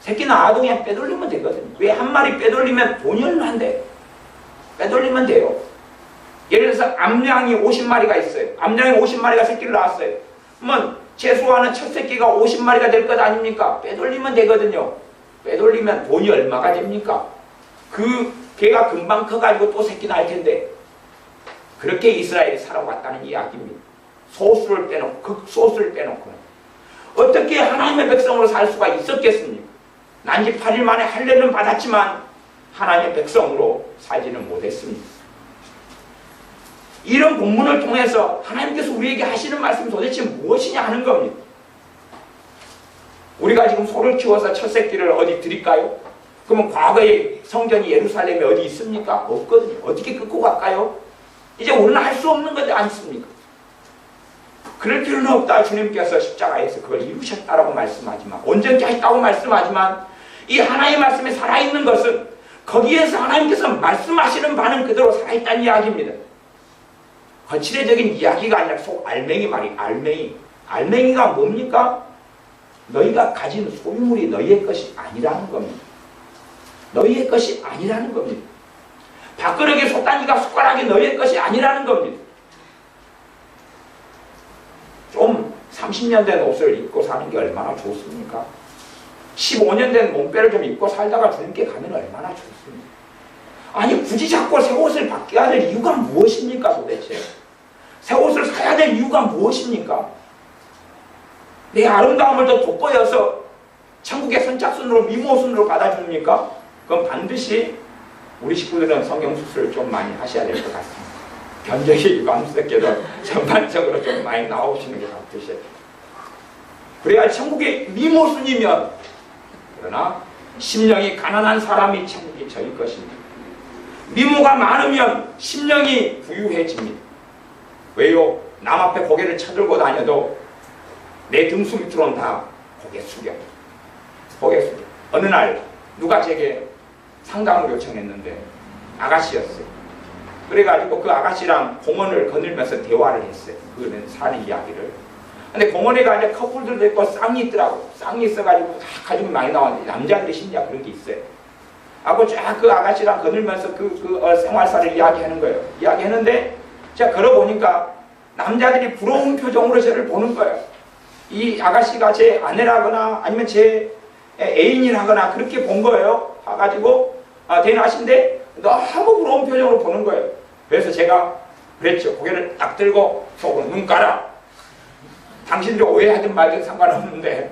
S1: 새끼 낳아도 그냥 빼돌리면 되거든요. 왜 한 마리 빼돌리면 돈이 얼마인데? 빼돌리면 돼요. 예를 들어서 암양이 50마리가 있어요. 암양이 50마리가 새끼를 낳았어요. 그러면 최소한은 첫 새끼가 50마리가 될 것 아닙니까? 빼돌리면 되거든요. 빼돌리면 돈이 얼마가 됩니까? 그 개가 금방 커가지고 또 새끼 낳을 텐데. 그렇게 이스라엘이 살아왔다는 이야기입니다. 소수를 빼놓고, 극소수를 빼놓고는 어떻게 하나님의 백성으로 살 수가 있었겠습니까? 난지 8일 만에 할례는 받았지만 하나님의 백성으로 살지는 못했습니다. 이런 본문을 통해서 하나님께서 우리에게 하시는 말씀이 도대체 무엇이냐 하는 겁니다. 우리가 지금 소를 키워서 첫 새끼를 어디 드릴까요? 그러면 과거에 성전이 예루살렘에 어디 있습니까? 없거든요. 어떻게 끊고 갈까요? 이제 우리는 할 수 없는 거지 않습니까? 그럴 필요는 없다. 주님께서 십자가에서 그걸 이루셨다라고 말씀하지만, 온전히 하셨다고 말씀하지만, 이 하나님의 말씀에 살아있는 것은 거기에서 하나님께서 말씀하시는 바는 그대로 살아있다는 이야기입니다. 거칠애적인 이야기가 아니라 속 알맹이 말이 알맹이. 알맹이가 뭡니까? 너희가 가진 소유물이 너희의 것이 아니라는 겁니다. 너희의 것이 아니라는 겁니다. 밥그릇에 솥단지가 숟가락이 너희의 것이 아니라는 겁니다. 좀 30년 된 옷을 입고 사는 게 얼마나 좋습니까? 15년 된 몸빼를 좀 입고 살다가 주님께 가면 얼마나 좋습니까? 아니 굳이 자꾸 새 옷을 바뀌어야 될 이유가 무엇입니까 도대체? 새 옷을 사야 될 이유가 무엇입니까? 내 아름다움을 더 돋보여서 천국의 선착순으로 미모순으로 받아줍니까? 그럼 반드시 우리 식구들은 성형수술을 좀 많이 하셔야 될 것 같습니다. 견적이 유감스럽게도 전반적으로 좀 많이 나오시는 게 같으셔요. 그래야 천국의 미모순이면, 그러나 심령이 가난한 사람이 천국이 저희 것입니다. 미모가 많으면 심령이 부유해집니다. 왜요? 남 앞에 고개를 쳐들고 다녀도 내 등수 밑으로는 다 고개 숙여. 고개 숙여. 어느 날 누가 제게 상담을 요청했는데 아가씨였어요. 그래가지고 그 아가씨랑 공원을 거닐면서 대화를 했어요. 그거는 사는 이야기를. 근데 공원에 가니까 커플들도 있고 쌍이 있더라고. 쌍이 있어가지고 다 가지고 많이 나왔는데 남자들이 심리학 그런 게 있어요. 하고 쫙 그 아가씨랑 거닐면서 생활사를 이야기하는 거예요. 이야기했는데 제가 걸어보니까 남자들이 부러운 표정으로 저를 보는 거예요. 이 아가씨가 제 아내라거나 아니면 제 애인이라거나 그렇게 본 거예요. 봐가지고 대낮인데 너무 부러운 표정으로 보는 거예요. 그래서 제가 그랬죠. 고개를 딱 들고 속으로 눈 깔아. 당신들이 오해하든 말든 상관없는데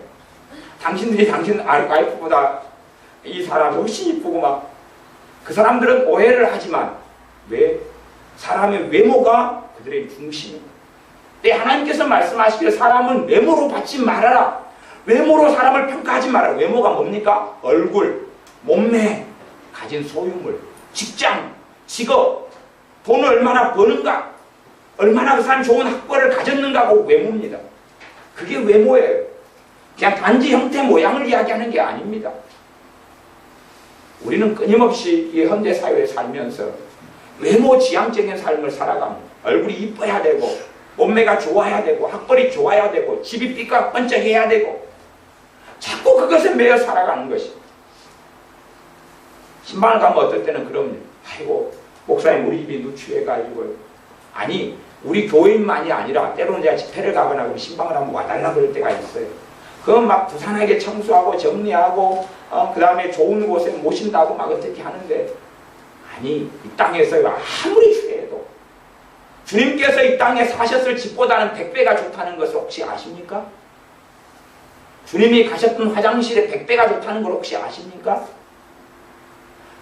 S1: 당신들이 당신 와이프보다 이 사람이 훨씬 이쁘고 막 그 사람들은 오해를 하지만 왜? 사람의 외모가 그들의 중심입니다. 하나님께서 말씀하시기를 사람은 외모로 받지 말아라. 외모로 사람을 평가하지 말아라. 외모가 뭡니까? 얼굴, 몸매, 가진 소유물, 직장, 직업, 돈을 얼마나 버는가, 얼마나 그 사람이 좋은 학벌을 가졌는가가 외모입니다. 그게 외모예요. 그냥 단지 형태 모양을 이야기하는 게 아닙니다. 우리는 끊임없이 이 현대사회에 살면서 외모 지향적인 삶을 살아갑니다. 얼굴이 이뻐야 되고 몸매가 좋아야 되고 학벌이 좋아야 되고 집이 삐까뻔쩍해야 되고 자꾸 그것에 매여 살아가는 것입니다. 신방을 가면 어떨 때는 그럼요. 아이고 목사님 우리 집이 누추해가지고 아니 우리 교인만이 아니라 때로는 제가 집회를 가거나 그럼 신방을 한번 와달라 그럴 때가 있어요. 그건 막 부산하게 청소하고 정리하고 그 다음에 좋은 곳에 모신다고 막 어떻게 하는데 아니 이 땅에서 아무리 추해도 주님께서 이 땅에 사셨을 집보다는 100배가 좋다는 것을 혹시 아십니까? 주님이 가셨던 화장실에 100배가 좋다는 걸 혹시 아십니까?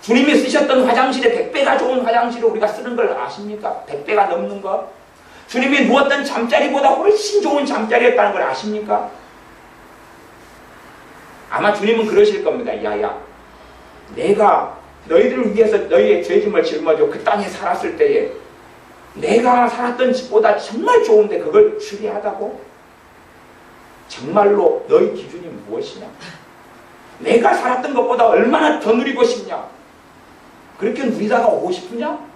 S1: 주님이 쓰셨던 화장실에 100배가 좋은 화장실을 우리가 쓰는 걸 아십니까? 100배가 넘는 거. 주님이 누웠던 잠자리보다 훨씬 좋은 잠자리였다는 걸 아십니까? 아마 주님은 그러실 겁니다. 야야, 내가 너희들을 위해서 너희의 죄짐을 짊어져 그 땅에 살았을 때에 내가 살았던 집보다 정말 좋은데 그걸 추리하다고? 정말로 너희 기준이 무엇이냐? 내가 살았던 것보다 얼마나 더 누리고 싶냐? 그렇게 누리다가 오고 싶으냐?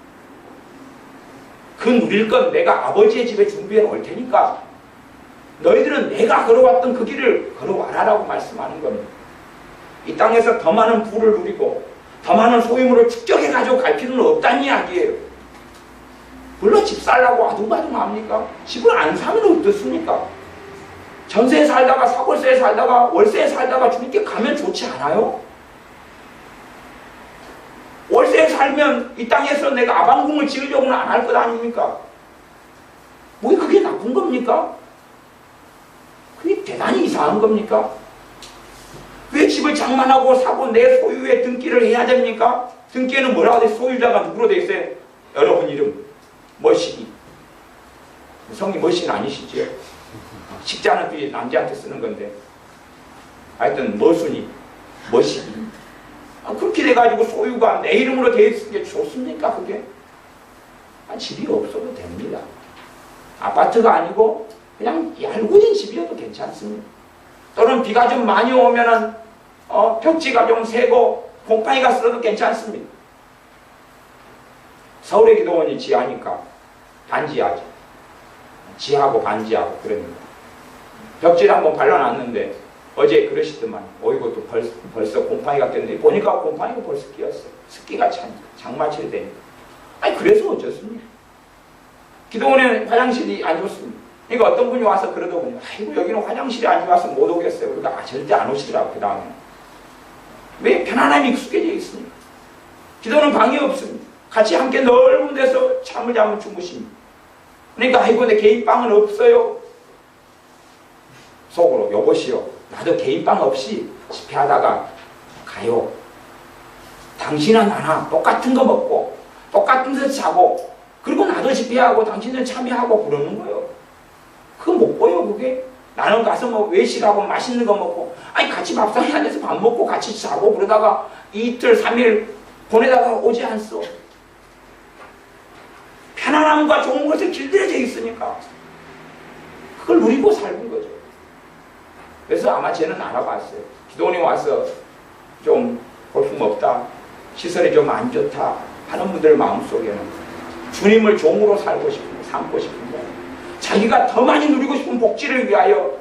S1: 그 누릴 건 내가 아버지의 집에 준비해 놓을 테니까 너희들은 내가 걸어왔던 그 길을 걸어와라라고 말씀하는 겁니다. 이 땅에서 더 많은 부를 누리고 더 많은 소유물을 축적해 가지고 갈 필요는 없다는 이야기예요. 물론 집 살라고 아둥바둥 합니까? 집을 안 사면 어떻습니까? 전세에 살다가 사골세에 살다가 월세에 살다가 주님께 가면 좋지 않아요? 월세에 살면 이 땅에서 내가 아방궁을 지으려고는 안 할 것 아닙니까? 뭐 그게 나쁜 겁니까? 그게 대단히 이상한 겁니까? 왜 집을 장만하고 사고 내 소유의 등기를 해야 됩니까? 등기에는 뭐라고 돼? 소유자가 누구로 돼 있어요? 여러분 이름 머시기. 성이 머시는 아니시지요? 식자는 뒤에 남자한테 쓰는 건데 하여튼 머순이 머시기. 그렇게 돼가지고 소유가 내 이름으로 돼 있는 게 좋습니까? 그게? 집이 없어도 됩니다. 아파트가 아니고 그냥 얄궂은 집이어도 괜찮습니다. 또는 비가 좀 많이 오면은 벽지가 좀 새고 곰팡이가 쓸어도 괜찮습니다. 서울의 기도원이 지하니까 반지하죠. 지하고 반지하고 그럽니다. 벽지를 한번 발라놨는데 어제 그러시더만 이것도 벌써 곰팡이가 꼈는데 보니까 곰팡이가 벌써 끼었어요. 습기가 장마철이 되니까. 아니 그래서 어쩌습니까? 기도원에 화장실이 안 좋습니다. 그러니까 어떤 분이 와서 그러더군요. 아이고 여기는 화장실이 안 좋아서 못 오겠어요. 그러니까 절대 안 오시더라고. 그 다음에 왜? 편안함이 익숙해져 있으니까. 기도는 방이 없습니다. 같이 함께 넓은 데서 잠을 자면 주무십니다. 그러니까 아이고 내 개인방은 없어요. 속으로 여보시오, 나도 개인방 없이 집회하다가 가요. 당신은 나나 똑같은 거 먹고 똑같은 데서 자고 그리고 나도 집회하고 당신은 참여하고 그러는 거예요. 그거 못 보여 그게? 나는 가서 뭐 외식하고 맛있는 거 먹고 아니 같이 밥상에 앉아서 밥 먹고 같이 자고 그러다가 이틀 3일 보내다가 오지 않소. 편안함과 좋은 것에 길들여져 있으니까 그걸 누리고 살는 거죠. 그래서 아마 쟤는 알아봤어요. 기도원에 와서 좀 볼품없다, 시설이 좀 안 좋다 하는 분들 마음속에는 주님을 종으로 살고 싶은 거, 삼고 싶은 거, 자기가 더 많이 누리고 싶은 복지를 위하여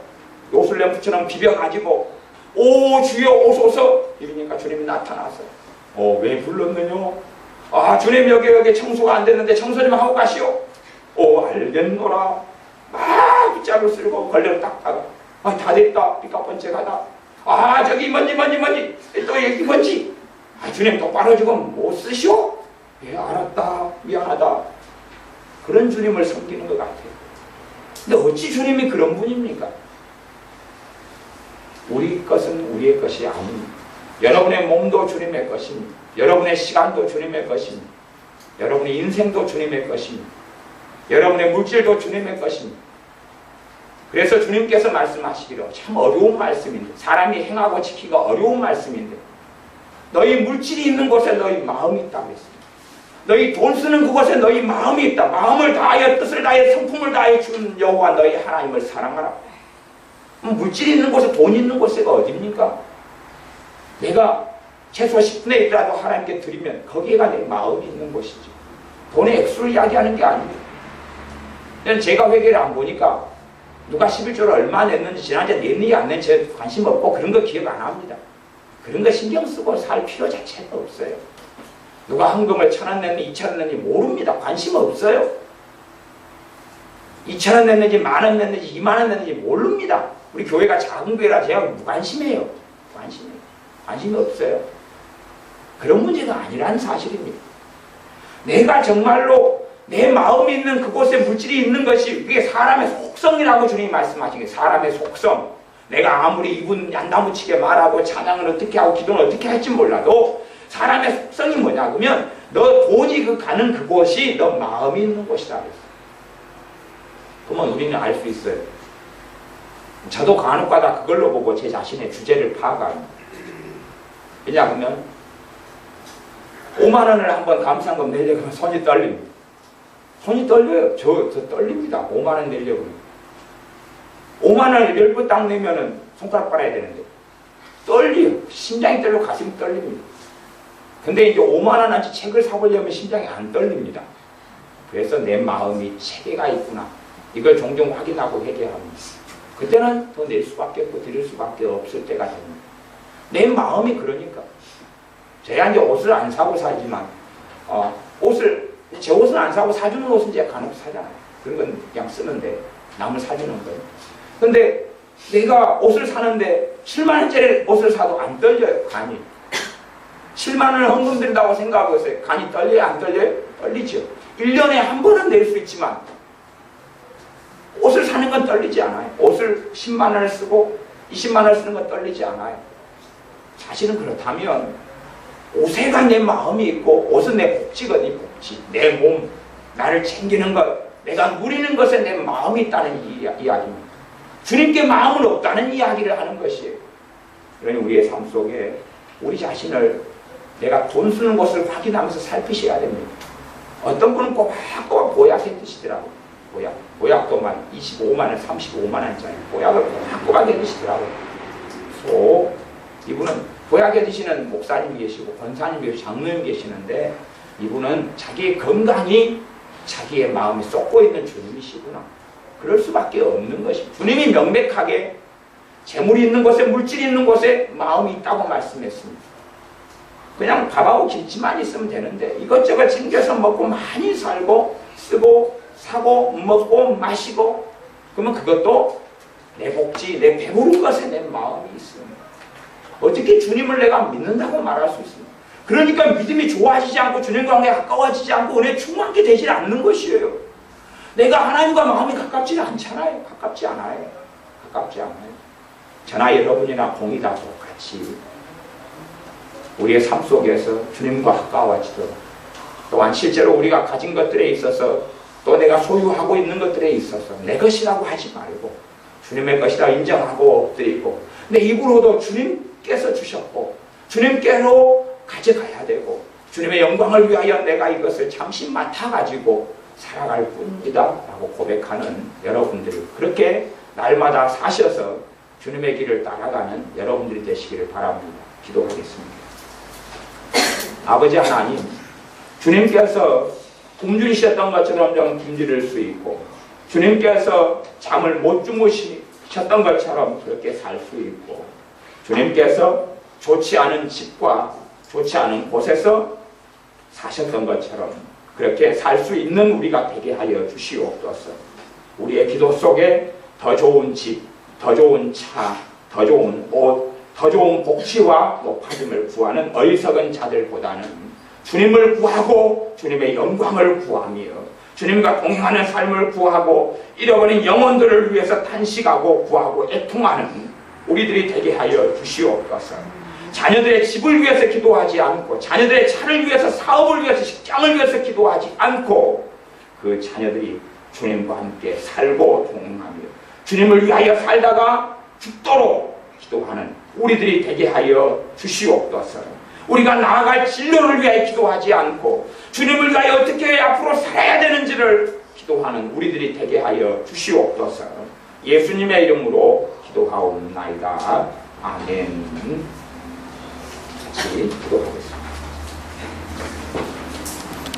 S1: 요술램프처럼 비벼가지고 오 주여 오소서 이러니까 주님이 나타나서 왜 불렀느냐? 주님 여기 청소가 안 됐는데 청소 좀 하고 가시오. 알겠노라. 막 빗자루 쓸고 걸레로 닦다가 다 됐다. 삐까뻔쩍하다. 저기 먼지 또 여기 먼지. 주님 똑바로 지금 못 쓰시오? 예 알았다. 미안하다. 그런 주님을 섬기는 것 같아요. 근데 어찌 주님이 그런 분입니까? 우리 것은 우리의 것이 아닙니다. 여러분의 몸도 주님의 것입니다. 여러분의 시간도 주님의 것입니다. 여러분의 인생도 주님의 것입니다. 여러분의 물질도 주님의 것입니다. 그래서 주님께서 말씀하시기로 참 어려운 말씀인데 사람이 행하고 지키기가 어려운 말씀인데 너희 물질이 있는 곳에 너희 마음이 있다고 했습니다. 너희 돈 쓰는 그곳에 너희 마음이 있다. 마음을 다하여 뜻을 다하여 성품을 다하여 주는 여호와 너희 하나님을 사랑하라. 물질이 있는 곳에 돈 있는 곳에가 어딥니까? 내가 최소 10분의 1이라도 하나님께 드리면 거기에가 내 마음이 있는 곳이지. 돈의 액수를 이야기하는 게 아닙니다. 제가 회계를 안 보니까 누가 11조를 얼마 냈는지 지난주에 냈는지 안 냈는지 관심 없고 그런 거 기억 안 합니다. 그런 거 신경 쓰고 살 필요 자체가 없어요. 누가 헌금을 1,000원 냈는지 2,000원 냈는지 모릅니다. 관심 없어요. 2,000원 냈는지 10,000원 냈는지 20,000원 냈는지 모릅니다. 우리 교회가 작은 교회라 제가 무관심해요. 관심이 없어요. 그런 문제가 아니라는 사실입니다. 내가 정말로 내 마음이 있는 그곳에 물질이 있는 것이 그게 사람의 속성이라고 주님이 말씀하신 게 사람의 속성. 내가 아무리 이분 얀다무치게 말하고 찬양을 어떻게 하고 기도는 어떻게 할지 몰라도 사람의 속성이 뭐냐 그러면 너 돈이 가는 그곳이 너 마음이 있는 곳이다 그랬어. 그러면 우리는 알 수 있어요. 저도 간혹가다 그걸로 보고 제 자신의 주제를 파악합니다. 왜냐하면 5만 원을 한번 감사한금 내려고 하면 손이 떨립니다. 손이 떨려요. 저 떨립니다. 5만 원 내려고 하면. 5만 원을 10번 딱 내면은 손가락 빨아야 되는데 떨려요. 심장이 떨려 가슴이 떨립니다. 근데 이제 5만 원어치 책을 사보려면 심장이 안 떨립니다. 그래서 내 마음이 체계가 있구나. 이걸 종종 확인하고 회개합니다. 그때는 더 낼 수밖에 없고 드릴 수밖에 없을 때가 됩니다. 내 마음이 그러니까. 제가 이제 옷을 안 사고 살지만 제 옷은 안 사고 사주는 옷은 제가 간혹 사잖아요. 그런 건 그냥 쓰는데 남을 사주는 거예요. 근데 내가 옷을 사는데 7만 원짜리 옷을 사도 안 떨려요. 간이. 7만 원을 헌금 드린다고 생각하고 있어요. 간이 떨려요? 안 떨려요? 떨리죠. 1년에 한 번은 낼 수 있지만 옷을 사는 건 떨리지 않아요. 옷을 10만 원을 쓰고 20만 원을 쓰는 건 떨리지 않아요. 사실은 그렇다면 옷에가 내 마음이 있고 옷은 내 복지거든요. 복지. 내 몸, 나를 챙기는 것, 내가 누리는 것에 내 마음이 있다는 이야기입니다. 주님께 마음은 없다는 이야기를 하는 것이에요. 그러니 우리의 삶 속에 우리 자신을 내가 돈 쓰는 곳을 확인하면서 살피셔야 됩니다. 어떤 분은 꼬박꼬박 보약해 드시더라고요. 보약도 만 25만 원, 35만 원짜리 보약을 꼬박꼬박 해 드시더라고요. 이분은 보약해 드시는 목사님 계시고 권사님 계시고 장로님 계시는데 이분은 자기의 건강이 자기의 마음이 쏟고 있는 주님이시구나. 그럴 수밖에 없는 것입니다. 주님이 명백하게 재물이 있는 곳에 물질이 있는 곳에 마음이 있다고 말씀했습니다. 그냥 밥하고 김치만 있으면 되는데 이것저것 챙겨서 먹고 많이 살고 쓰고 사고 먹고 마시고 그러면 그것도 내 복지, 내 배부른 것에 내 마음이 있습니다. 어떻게 주님을 내가 믿는다고 말할 수 있습니까? 그러니까 믿음이 좋아지지 않고 주님과 관계가 가까워지지 않고 은혜 충만하게 되지 않는 것이에요. 내가 하나님과 마음이 가깝지 않잖아요. 가깝지 않아요. 저나 여러분이나 공이 다 똑같이 우리의 삶 속에서 주님과 가까워지도록 또한 실제로 우리가 가진 것들에 있어서 또 내가 소유하고 있는 것들에 있어서 내 것이라고 하지 말고 주님의 것이라 인정하고 엎드리고 내 입으로도 주님께서 주셨고 주님께로 가져가야 되고 주님의 영광을 위하여 내가 이것을 잠시 맡아가지고 살아갈 뿐이다 라고 고백하는 여러분들이 그렇게 날마다 사셔서 주님의 길을 따라가는 여러분들이 되시기를 바랍니다. 기도하겠습니다. 아버지 하나님, 주님께서 굶주리셨던 것처럼 좀 굶주릴 수 있고 주님께서 잠을 못 주무셨던 것처럼 그렇게 살 수 있고 주님께서 좋지 않은 집과 좋지 않은 곳에서 사셨던 것처럼 그렇게 살 수 있는 우리가 되게 하여 주시옵소서. 우리의 기도 속에 더 좋은 집, 더 좋은 차, 더 좋은 옷, 더 좋은 복지와 높아짐을 구하는 어리석은 자들보다는 주님을 구하고 주님의 영광을 구하며 주님과 동행하는 삶을 구하고 잃어버린 영혼들을 위해서 탄식하고 구하고 애통하는 우리들이 되게 하여 주시옵소서. 자녀들의 집을 위해서 기도하지 않고 자녀들의 차를 위해서 사업을 위해서 직장을 위해서 기도하지 않고 그 자녀들이 주님과 함께 살고 동행하며 주님을 위하여 살다가 죽도록 기도하는 우리들이 되게 하여 주시옵소서. 우리가 나아갈 진로를 위하여 기도하지 않고 주님을 위하여 어떻게 앞으로 살아야 되는지를 기도하는 우리들이 되게 하여 주시옵소서. 예수님의 이름으로 기도하옵나이다. 아멘. 같이 기도하겠습니다.